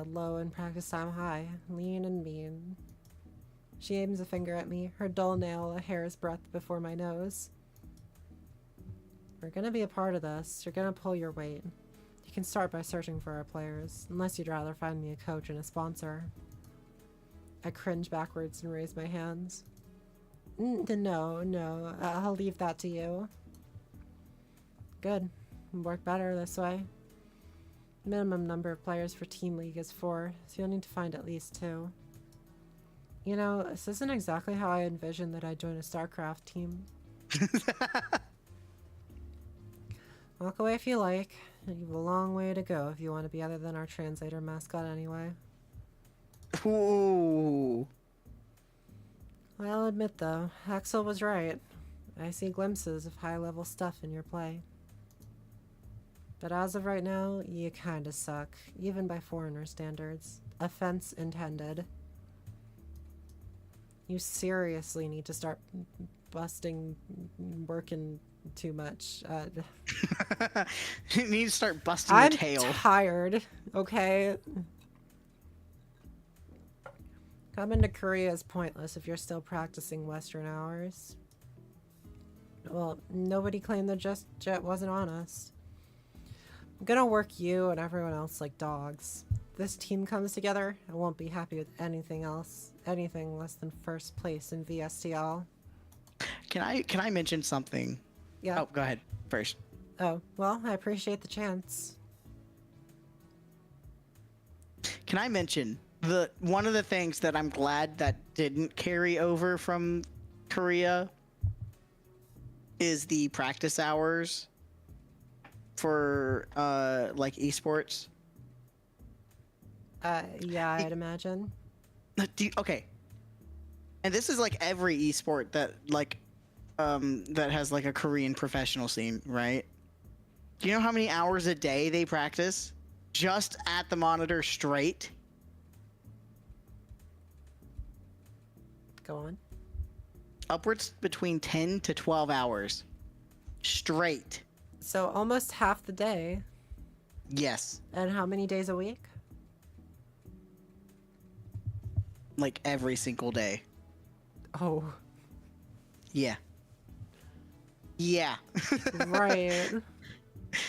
low and practice time high, lean and mean. She aims a finger at me, her dull nail a hair's breadth before my nose. We're gonna be a part of this. You're gonna pull your weight. You can start by searching for our players, unless you'd rather find me a coach and a sponsor. I cringe backwards and raise my hands. No, I'll leave that to you. Good. Work better this way. Minimum number of players for Team League is 4, so you'll need to find at least 2. You know, this isn't exactly how I envisioned that I'd join a StarCraft team. Walk away if you like. You have a long way to go if you want to be other than our translator mascot anyway. Ooh. I'll admit though, Axel was right. I see glimpses of high-level stuff in your play. But as of right now, you kinda suck, even by foreigner standards. Offense intended. You seriously need to start working too much. You need to start busting your tail. I'm tired, okay? Coming to Korea is pointless if you're still practicing Western hours. Well, nobody claimed the jet wasn't honest. I'm gonna work you and everyone else like dogs. If this team comes together, I won't be happy with anything else. Anything less than first place in VSTL. Can I mention something? Yeah. Oh, go ahead first. Oh, well, I appreciate the chance. Can I mention one of the things that I'm glad that didn't carry over from Korea is the practice hours for like esports. Yeah, I'd imagine. Okay. And this is like every esport that that has like a Korean professional scene, right? Do you know how many hours a day they practice just at the monitor straight? Go on. Upwards between 10 to 12 hours straight. So almost half the day. Yes. And how many days a week? Like every single day. Oh. Yeah. Yeah. Right.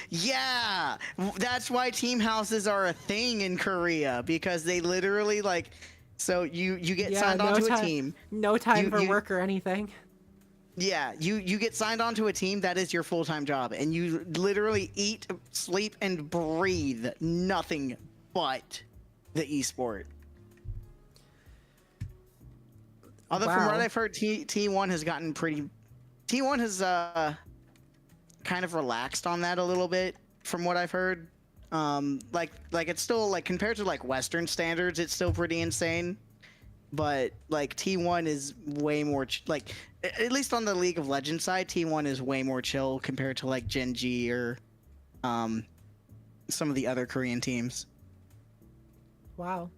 Yeah. That's why team houses are a thing in Korea, because they literally like, so you get signed onto a team. No time for work or anything. Yeah, you get signed onto a team, that is your full-time job, and you literally eat, sleep, and breathe nothing but the esport. Although from what I've heard, T1 has gotten pretty... T1 has kind of relaxed on that a little bit, from what I've heard. Like it's still, like, compared to like Western standards, it's still pretty insane. But like T1 is way more like, at least on the League of Legends side, T1 is way more chill compared to like Gen G or some of the other Korean teams. Wow.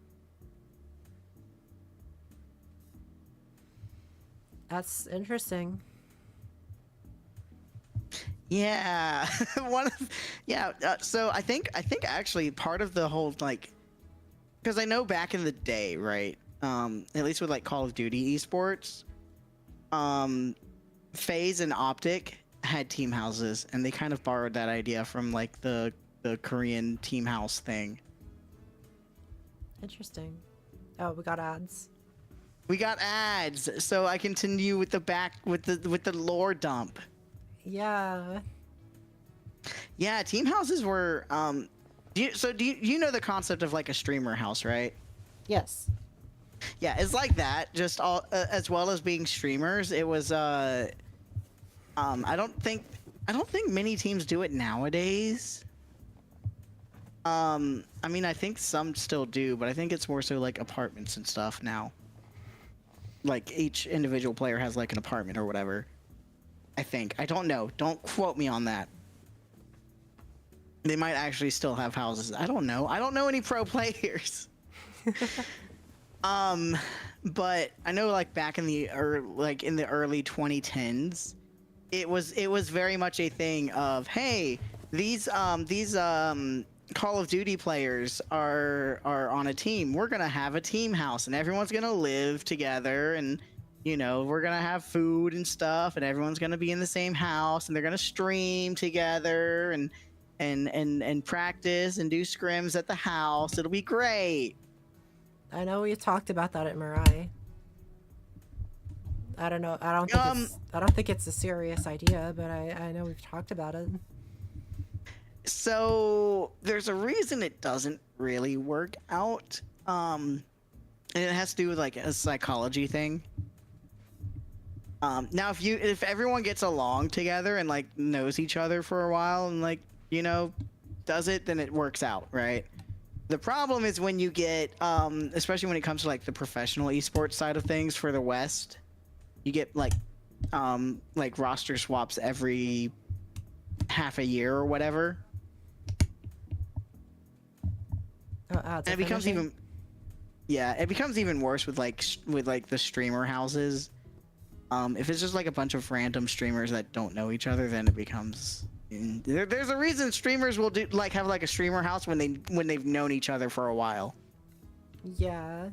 That's interesting. Yeah, one of, yeah. So I think actually part of the whole like, because I know back in the day, right? At least with like Call of Duty esports, um, FaZe and Optic had team houses, and they kind of borrowed that idea from like the Korean team house thing. Interesting. Oh, we got ads. We got ads, so I continue with the lore dump. Yeah. Yeah, team houses were do you know the concept of like a streamer house, right? Yes. Yeah, it's like that, just all as well as being streamers. It was I don't think many teams do it nowadays. I mean, I think some still do, but I think it's more so like apartments and stuff now. Like each individual player has like an apartment or whatever. I think. I don't know. Don't quote me on that. They might actually still have houses. I don't know. I don't know any pro players. But I know like back in the early 2010s, it was very much a thing of, hey, these Call of Duty players are on a team. We're gonna have a team house, and everyone's gonna live together, and we're gonna have food and stuff, and everyone's gonna be in the same house, and they're gonna stream together and practice and do scrims at the house. It'll be great. I know we talked about that at Mirai. I don't know. I don't think it's a serious idea, but I know we've talked about it. So there's a reason it doesn't really work out. And it has to do with like a psychology thing. Now if everyone gets along together and like knows each other for a while and like, does it, then it works out, right? The problem is when you get, especially when it comes to like the professional esports side of things for the West, you get like roster swaps every half a year or whatever. And it becomes even worse with the streamer houses. If it's just like a bunch of random streamers that don't know each other, then it becomes. There's a reason streamers will have like a streamer house when they've known each other for a while. Yeah.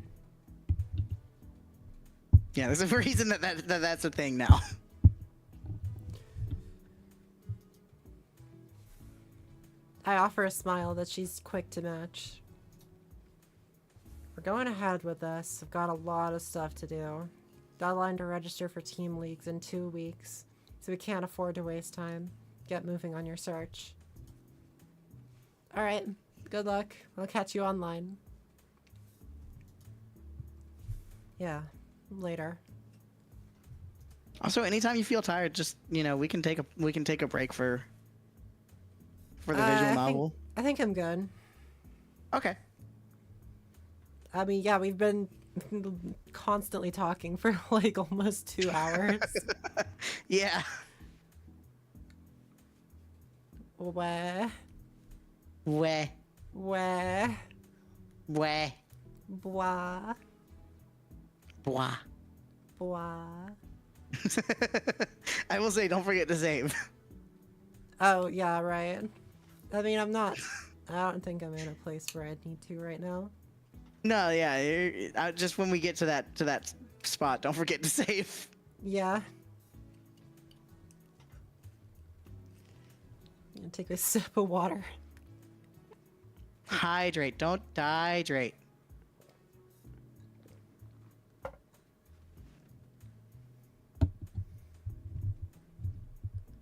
Yeah, there's a reason that's a thing now. I offer a smile that she's quick to match. We're going ahead with this. I've got a lot of stuff to do. Deadline to register for team leagues in 2 weeks, so we can't afford to waste time. Get moving on your search. Alright, good luck. I'll catch you online. Yeah, later. Also, anytime you feel tired, just we can take a break for the visual novel. I think I'm good. Okay. I mean, yeah, we've been constantly talking for like almost 2 hours. Yeah. Where? Where? Where? Where? Blah. Blah. Blah. I will say, don't forget to save. Oh, yeah, right. I mean, I don't think I'm in a place where I need to right now. No, yeah. Just when we get to that spot, don't forget to save. Yeah. I'm gonna take a sip of water. Hydrate. Don't dehydrate.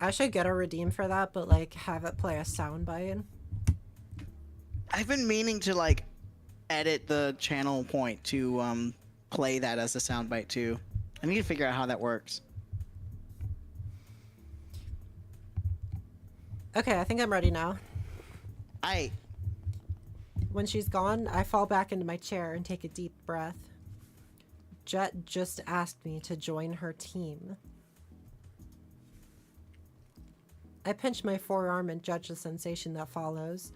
I should get a redeem for that, but like have it play a soundbite. I've been meaning to like edit the channel point to play that as a soundbite too. I need to figure out how that works. Okay, I think I'm ready now. When she's gone, I fall back into my chair and take a deep breath. Jet just asked me to join her team. I pinch my forearm and judge the sensation that follows.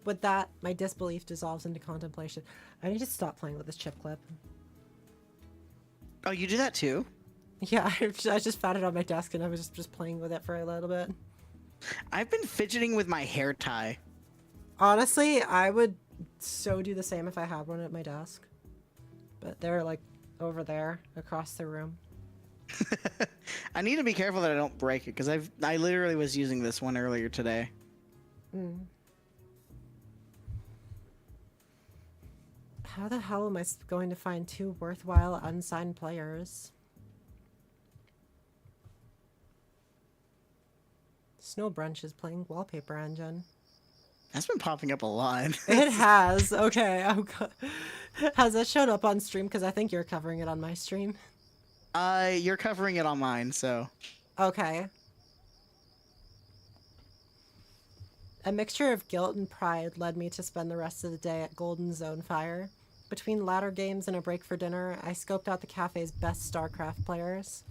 With that, my disbelief dissolves into contemplation. I need to stop playing with this chip clip. Oh, you do that too? Yeah, I just found it on my desk and I was just playing with it for a little bit. I've been fidgeting with my hair tie. Honestly, I would so do the same if I had one at my desk. But they're like over there across the room. I need to be careful that I don't break it because I literally was using this one earlier today. How the hell am I going to find 2 worthwhile unsigned players? Snow Brunch is playing Wallpaper Engine. That's been popping up a lot. It has. Okay. Has it showed up on stream? Because I think you're covering it on my stream. You're covering it on mine, so. Okay. A mixture of guilt and pride led me to spend the rest of the day at Golden Zone Fire. Between ladder games and a break for dinner, I scoped out the cafe's best StarCraft players.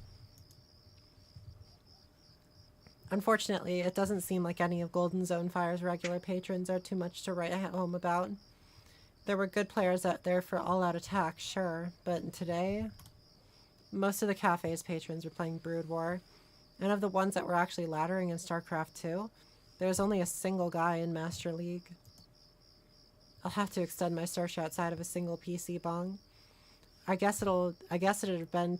Unfortunately, it doesn't seem like any of Golden Zone Fire's regular patrons are too much to write home about. There were good players out there for all-out attack, sure, but today, most of the cafe's patrons were playing Brood War, and of the ones that were actually laddering in StarCraft 2, there was only a single guy in Master League. I'll have to extend my search outside of a single PC bong. I guess it'd have been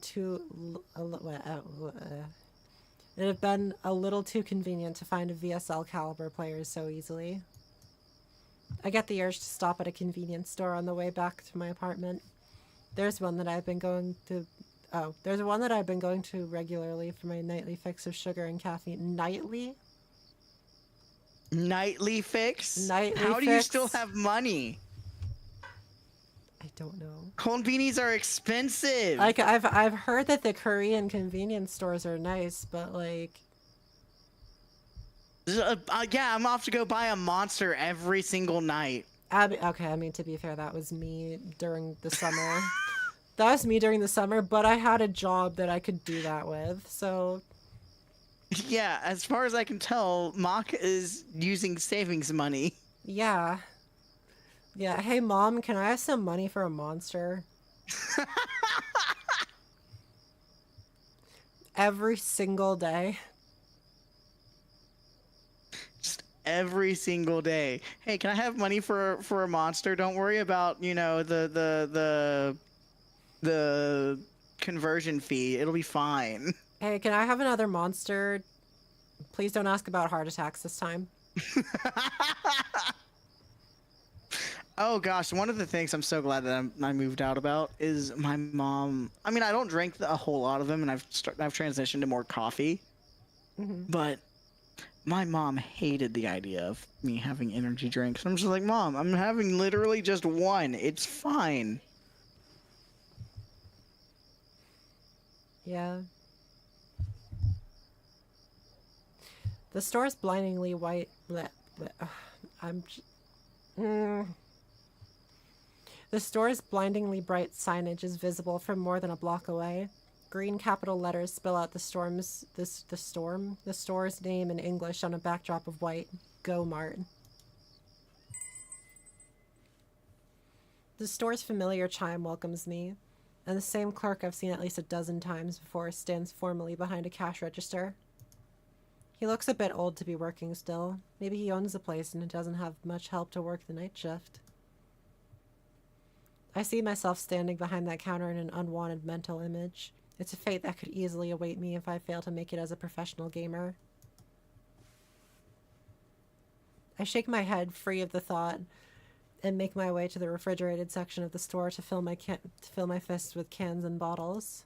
it'd have been a little too convenient to find a VSL caliber players so easily. I get the urge to stop at a convenience store on the way back to my apartment. There's one that I've been going to regularly for my nightly fix of sugar and caffeine. Nightly? Nightly fix? Nightly How fix? do you still have money? I don't know. Cold beanies are expensive. Like, I've heard that the Korean convenience stores are nice, but like... Yeah, I'm off to go buy a Monster every single night. Okay, I mean, to be fair, that was me during the summer. That was me during the summer, but I had a job that I could do that with, so... Yeah, as far as I can tell, Mock is using savings money. Yeah. Yeah, hey Mom, can I have some money for a Monster? Every single day. Just every single day. Hey, can I have money for a Monster? Don't worry about, you know, the conversion fee. It'll be fine. Hey, can I have another Monster? Please don't ask about heart attacks this time. Oh gosh, one of the things I'm so glad that I moved out about is my mom. I mean, I don't drink a whole lot of them, and I've transitioned to more coffee. But my mom hated the idea of me having energy drinks. I'm just like, Mom, I'm having literally just one. It's fine. Yeah. The store's blindingly white. The store's blindingly bright signage is visible from more than a block away. Green capital letters spell out the store's name in English on a backdrop of white. Go Mart. The store's familiar chime welcomes me, and the same clerk I've seen at least a dozen times before stands formally behind a cash register. He looks a bit old to be working still. Maybe he owns the place and doesn't have much help to work the night shift. I see myself standing behind that counter in an unwanted mental image. It's a fate that could easily await me if I fail to make it as a professional gamer. I shake my head free of the thought and make my way to the refrigerated section of the store to fill my fists with cans and bottles.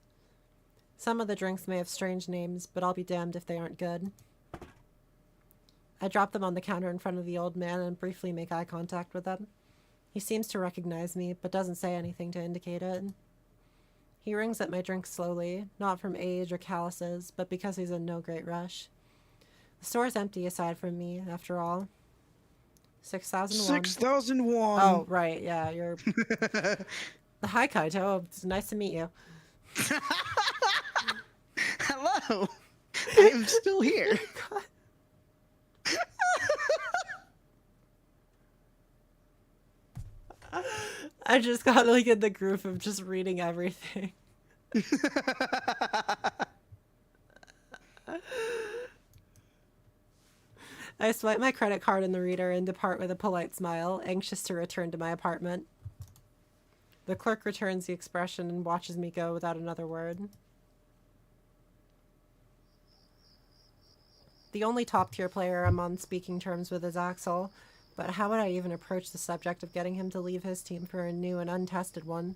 Some of the drinks may have strange names, but I'll be damned if they aren't good. I drop them on the counter in front of the old man and briefly make eye contact with him. He seems to recognize me, but doesn't say anything to indicate it. He rings at my drink slowly, not from age or calluses, but because he's in no great rush. The store's empty aside from me, after all. 6,001. 6,001. Oh, right, yeah, you're... Hi, Kaito. It's nice to meet you. Hello. I am still here. I just got like in the groove of just reading everything. I swipe my credit card in the reader and depart with a polite smile, anxious to return to my apartment. The clerk returns the expression and watches me go without another word. The only top-tier player I'm on speaking terms with is Axel, but how would I even approach the subject of getting him to leave his team for a new and untested one?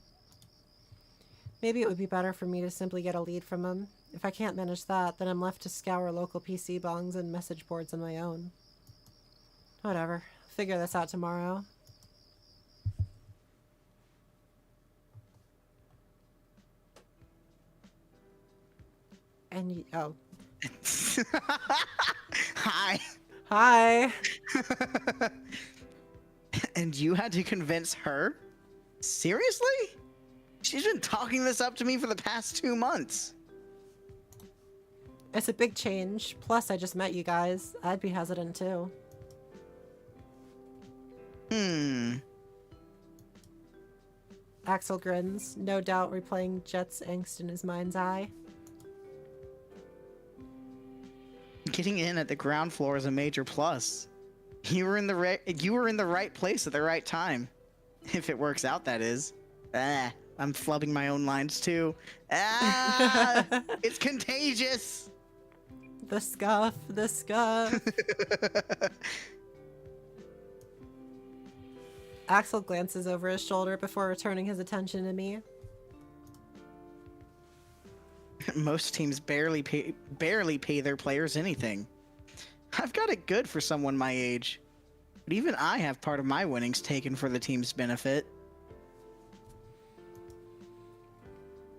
Maybe it would be better for me to simply get a lead from him. If I can't manage that, then I'm left to scour local PC bongs and message boards on my own. Whatever. Figure this out tomorrow. And oh. Hi. Hi. And you had to convince her? Seriously? She's been talking this up to me for the past 2 months. It's a big change. Plus, I just met you guys. I'd be hesitant too. Axel grins, no doubt replaying Jet's angst in his mind's eye. Getting in at the ground floor is a major plus. You were in the right place at the right time. If it works out, that is. I'm flubbing my own lines too. It's contagious. The scuff, the scuff. Axel glances over his shoulder before returning his attention to me. Most teams barely pay their players anything. I've got it good for someone my age. But even I have part of my winnings taken for the team's benefit.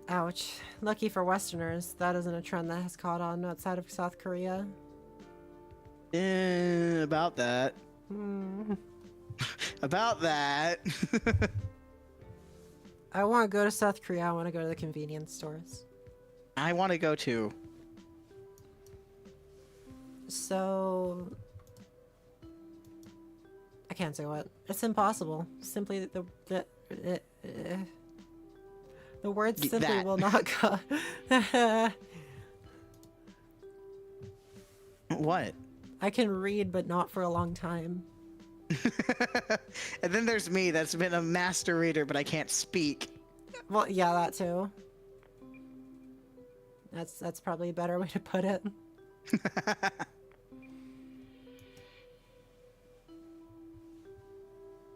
Ouch. Lucky for Westerners, that isn't a trend that has caught on outside of South Korea. About that. About that. I want to go to South Korea. I want to go to the convenience stores. I want to go too. So... I can't say what. It's impossible. Simply the words simply will not go. What? I can read, but not for a long time. And then there's me that's been a master reader, but I can't speak. Well, yeah, that too. That's probably a better way to put it.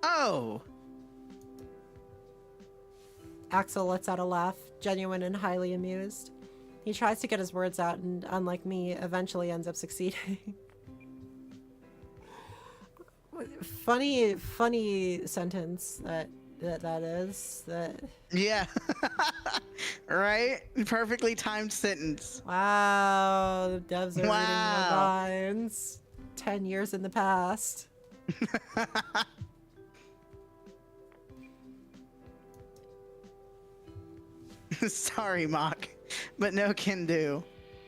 Oh! Axel lets out a laugh, genuine and highly amused. He tries to get his words out and, unlike me, eventually ends up succeeding. Funny sentence that is. Yeah. Right? Perfectly timed sentence. Wow, the devs are reading my Wow. minds. 10 years in the past. Sorry, Mock, but no can do.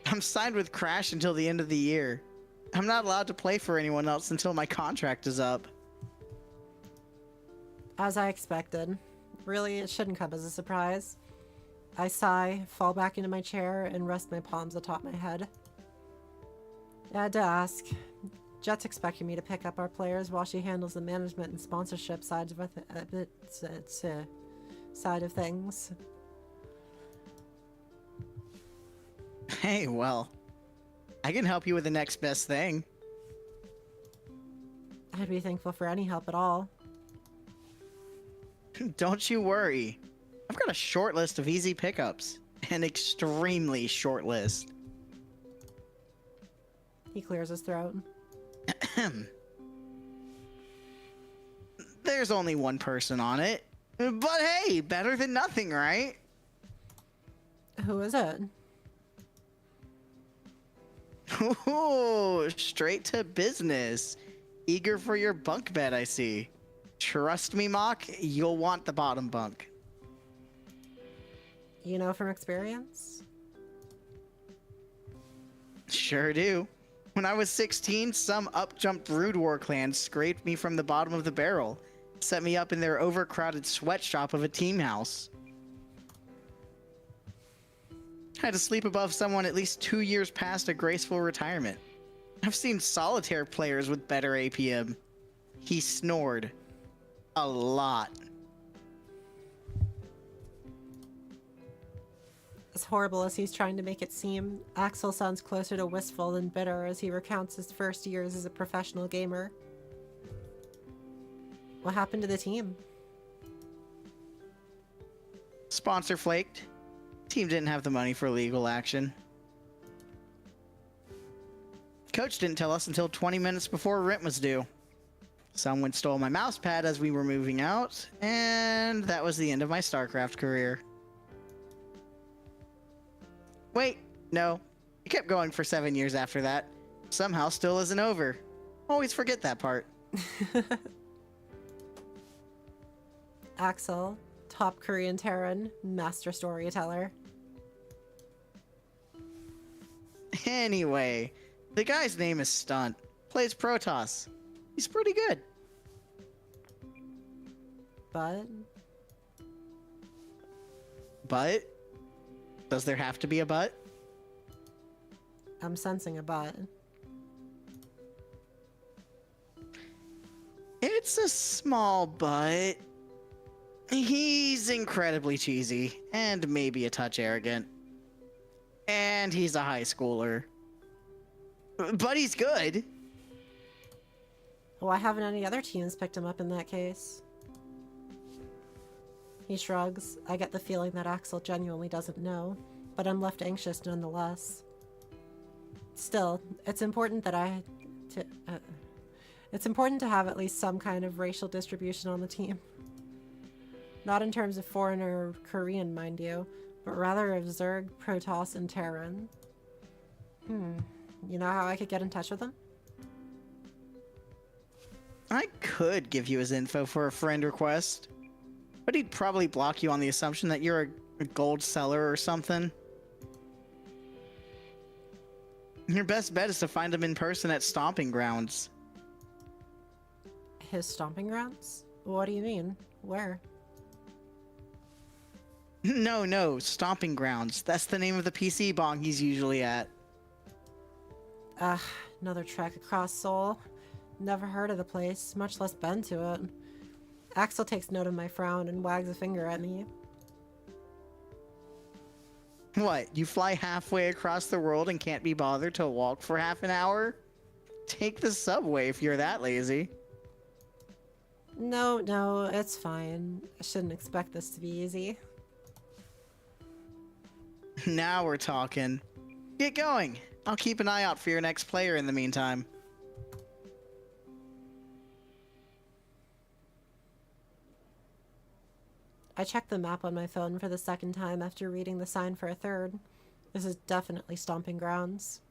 I'm signed with Crash until the end of the year. I'm not allowed to play for anyone else until my contract is up. As I expected. Really, it shouldn't come as a surprise. I sigh, fall back into my chair, and rest my palms atop my head. I had to ask. Jet's expecting me to pick up our players while she handles the management and sponsorship side of things. Hey, well, I can help you with the next best thing. I'd be thankful for any help at all. Don't you worry. I've got a short list of easy pickups. An extremely short list. He clears his throat. There's only one person on it. But hey, better than nothing, right? Who is it? Ooh, straight to business. Eager for your bunk bed, I see. Trust me, Mock, you'll want the bottom bunk. You know from experience? Sure do. When I was 16, some up-jumped Brood War clan scraped me from the bottom of the barrel, set me up in their overcrowded sweatshop of a team house. I had to sleep above someone at least 2 years past a graceful retirement. I've seen solitaire players with better APM. He snored a lot. As horrible as he's trying to make it seem, Axel sounds closer to wistful than bitter as he recounts his first years as a professional gamer. What happened to the team? Sponsor flaked. Team didn't have the money for legal action. Coach didn't tell us until 20 minutes before rent was due. Someone stole my mouse pad as we were moving out, and that was the end of my StarCraft career. Wait, no. It kept going for 7 years after that. Somehow still isn't over. Always forget that part. Axel, top Korean Terran, master storyteller. Anyway, the guy's name is Stunt. Plays Protoss. He's pretty good. But But? Does there have to be a but? I'm sensing a but. It's a small but. He's incredibly cheesy, and maybe a touch arrogant. And he's a high schooler. But he's good. Why haven't any other teams picked him up in that case? He shrugs. I get the feeling that Axel genuinely doesn't know, but I'm left anxious nonetheless. Still, it's important that it's important to have at least some kind of racial distribution on the team. Not in terms of foreign or Korean, mind you, but rather of Zerg, Protoss, and Terran. You know how I could get in touch with them? I could give you his info for a friend request, but he'd probably block you on the assumption that you're a gold seller or something. Your best bet is to find him in person at Stomping Grounds. His stomping grounds? What do you mean? Where? No, Stomping Grounds. That's the name of the PC bong he's usually at. Another trek across Seoul. Never heard of the place, much less been to it. Axel takes note of my frown and wags a finger at me. What, you fly halfway across the world and can't be bothered to walk for half an hour? Take the subway if you're that lazy. No, it's fine. I shouldn't expect this to be easy. Now we're talking. Get going. I'll keep an eye out for your next player in the meantime. I checked the map on my phone for the second time after reading the sign for a third. This is definitely Stomping Grounds.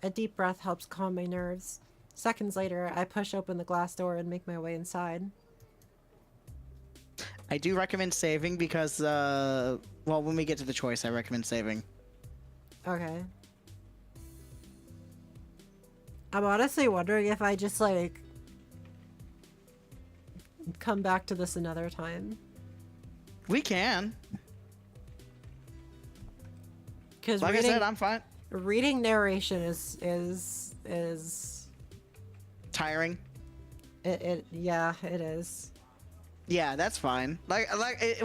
A deep breath helps calm my nerves. Seconds later, I push open the glass door and make my way inside. I do recommend saving because, well, when we get to the choice, I recommend saving. Okay. I'm honestly wondering if I just, like, come back to this another time. We can. Because like I said, I'm fine. Reading narration is Tiring. Yeah, it is. Yeah, that's fine.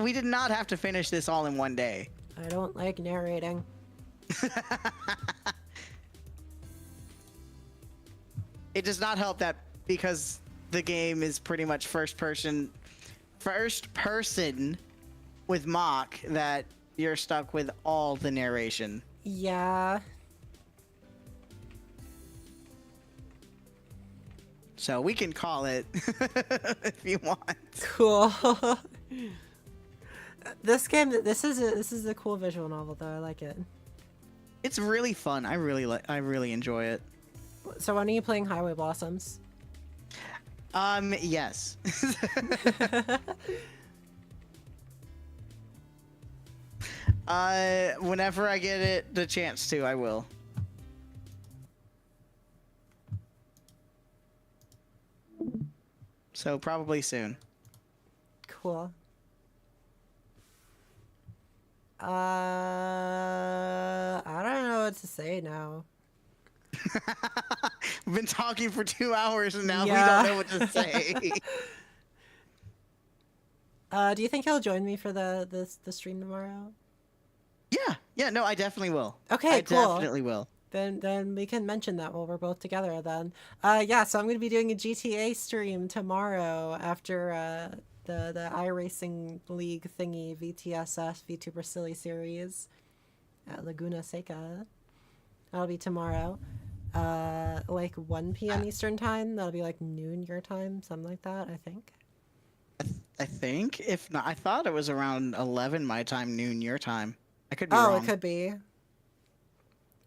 We did not have to finish this all in one day. I don't like narrating. It does not help that because the game is pretty much first person with mock that you're stuck with all the narration. Yeah. So we can call it if you want. Cool. This is a cool visual novel though. I like it. It's really fun. I really enjoy it. So when are you playing Highway Blossoms? Yes. Whenever I get the chance to, I will. So probably soon. Cool. I don't know what to say now. We've been talking for 2 hours and now Yeah. we don't know what to say. Do you think he'll join me for the stream tomorrow? Yeah, no, I definitely will. Okay, I cool. definitely will. Then we can mention that while we're both together then. Yeah, so I'm going to be doing a GTA stream tomorrow after the iRacing League thingy, VTSS, VTuber Silly Series at Laguna Seca. That'll be tomorrow. Like 1 p.m. Eastern time. That'll be like noon your time, something like that, I think. I think. If not, I thought it was around 11 my time, noon your time. I could be Oh, wrong. it could be.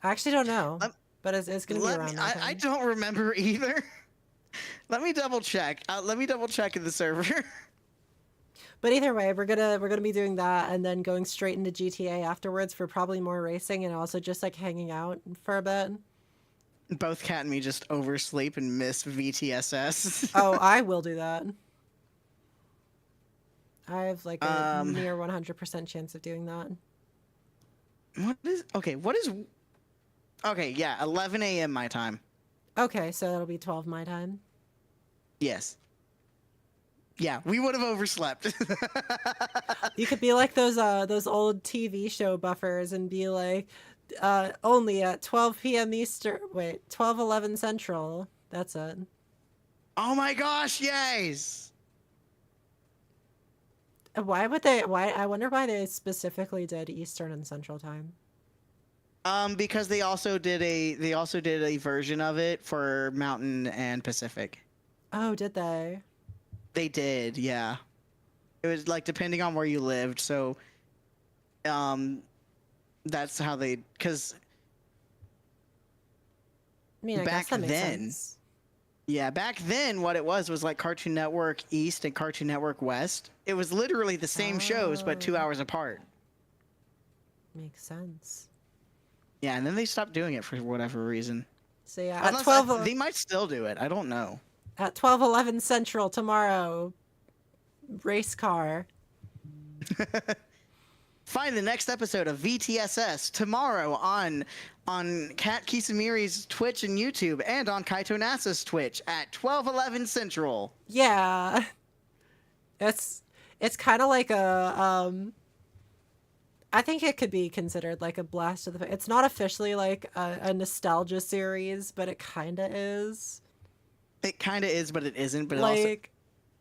I actually don't know, but it's going to be around that time. I don't remember either. Let me double check. Let me double check in the server. But either way, we're gonna be doing that and then going straight into GTA afterwards for probably more racing and also just like hanging out for a bit. Both Kat and me just oversleep and miss VTSS. Oh, I will do that. I have like a near 100% chance of doing that. Okay, yeah, 11 a.m. my time. Okay, so that'll be 12 my time. Yes. Yeah, we would have overslept. You could be like those old TV show buffers and be like, only at 12 p.m. Eastern. Wait, 12:11 Central. That's it. Oh my gosh, yes. Why would they? Why? I wonder why they specifically did Eastern and Central time. Because they also did a version of it for Mountain and Pacific. Oh, did they? They did, yeah. It was like depending on where you lived, so that's how they, because I mean, I guess that makes sense. Yeah, back then what it was like Cartoon Network East and Cartoon Network West. It was literally the same shows but 2 hours apart. Makes sense. Yeah, and then they stopped doing it for whatever reason. So yeah, at 12 they might still do it. I don't know. At 12:11 Central tomorrow, race car. Find the next episode of VTSS tomorrow on Kat Kisumiri's Twitch and YouTube and on Kaito NASA's Twitch at 12:11 Central. Yeah. It's kind of like a I think it could be considered like a blast of the. It's not officially like a nostalgia series, but it kind of is. It kind of is, but it isn't. But like,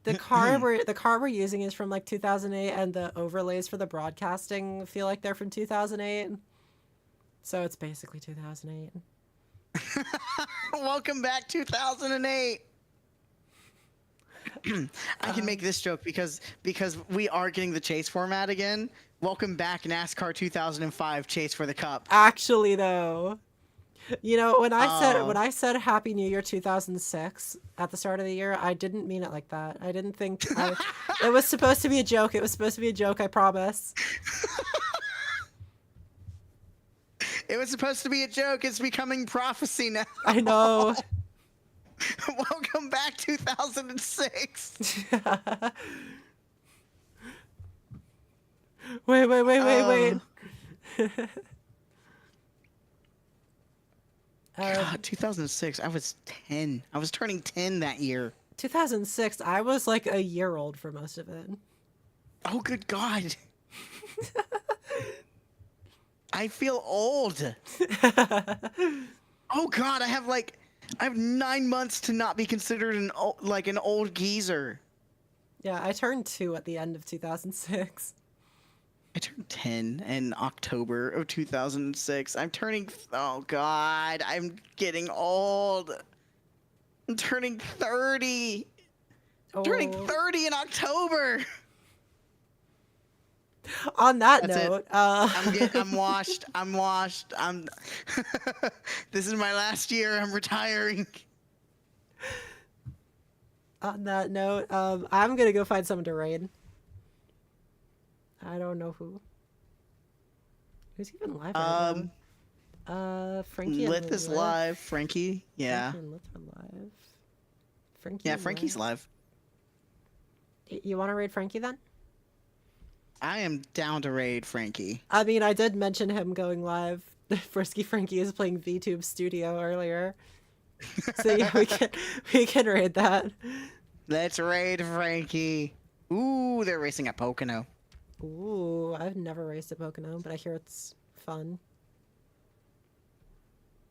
the car we're using is from like 2008, and the overlays for the broadcasting feel like they're from 2008. So it's basically 2008. Welcome back, 2008. I can make this joke because we are getting the chase format again. Welcome back, NASCAR 2005 Chase for the Cup. Actually, though. You know, when I said Happy New Year 2006 at the start of the year, I didn't mean it like that. I didn't think it was supposed to be a joke. It was supposed to be a joke, I promise. It was supposed to be a joke. It's becoming prophecy now. I know. Welcome back 2006. Wait. God, 2006. I was 10. I was turning 10 that year. 2006. I was like a year old for most of it. Oh, good God. I feel old. Oh God, I have 9 months to not be considered an old geezer. Yeah, I turned 2 at the end of 2006. I turned 10 in October of 2006. Oh God, I'm getting old. I'm turning 30. Oh. Turning 30 in October. On that That's note, I'm washed. This is my last year. I'm retiring. On that note, I'm gonna go find someone to raid. I don't know who. Who's even live right now? Frankie. Lith is live. Frankie, yeah. Frankie and Lith are live. Frankie. Yeah, Frankie's live. You want to raid Frankie then? I am down to raid Frankie. I mean, I did mention him going live Frisky Frankie is playing VTube Studio earlier. So yeah, we can raid that. Let's raid Frankie. Ooh, they're racing at Pocono. Ooh, I've never raced at Pocono, but I hear it's fun.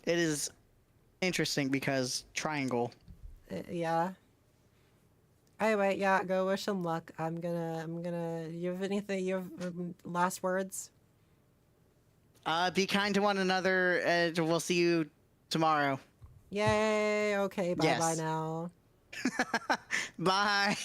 It is interesting because triangle. Yeah. Anyway, yeah, go wish him luck. You have anything? You have last words? Be kind to one another, and we'll see you tomorrow. Yay! Okay, bye bye Yes. now. Bye.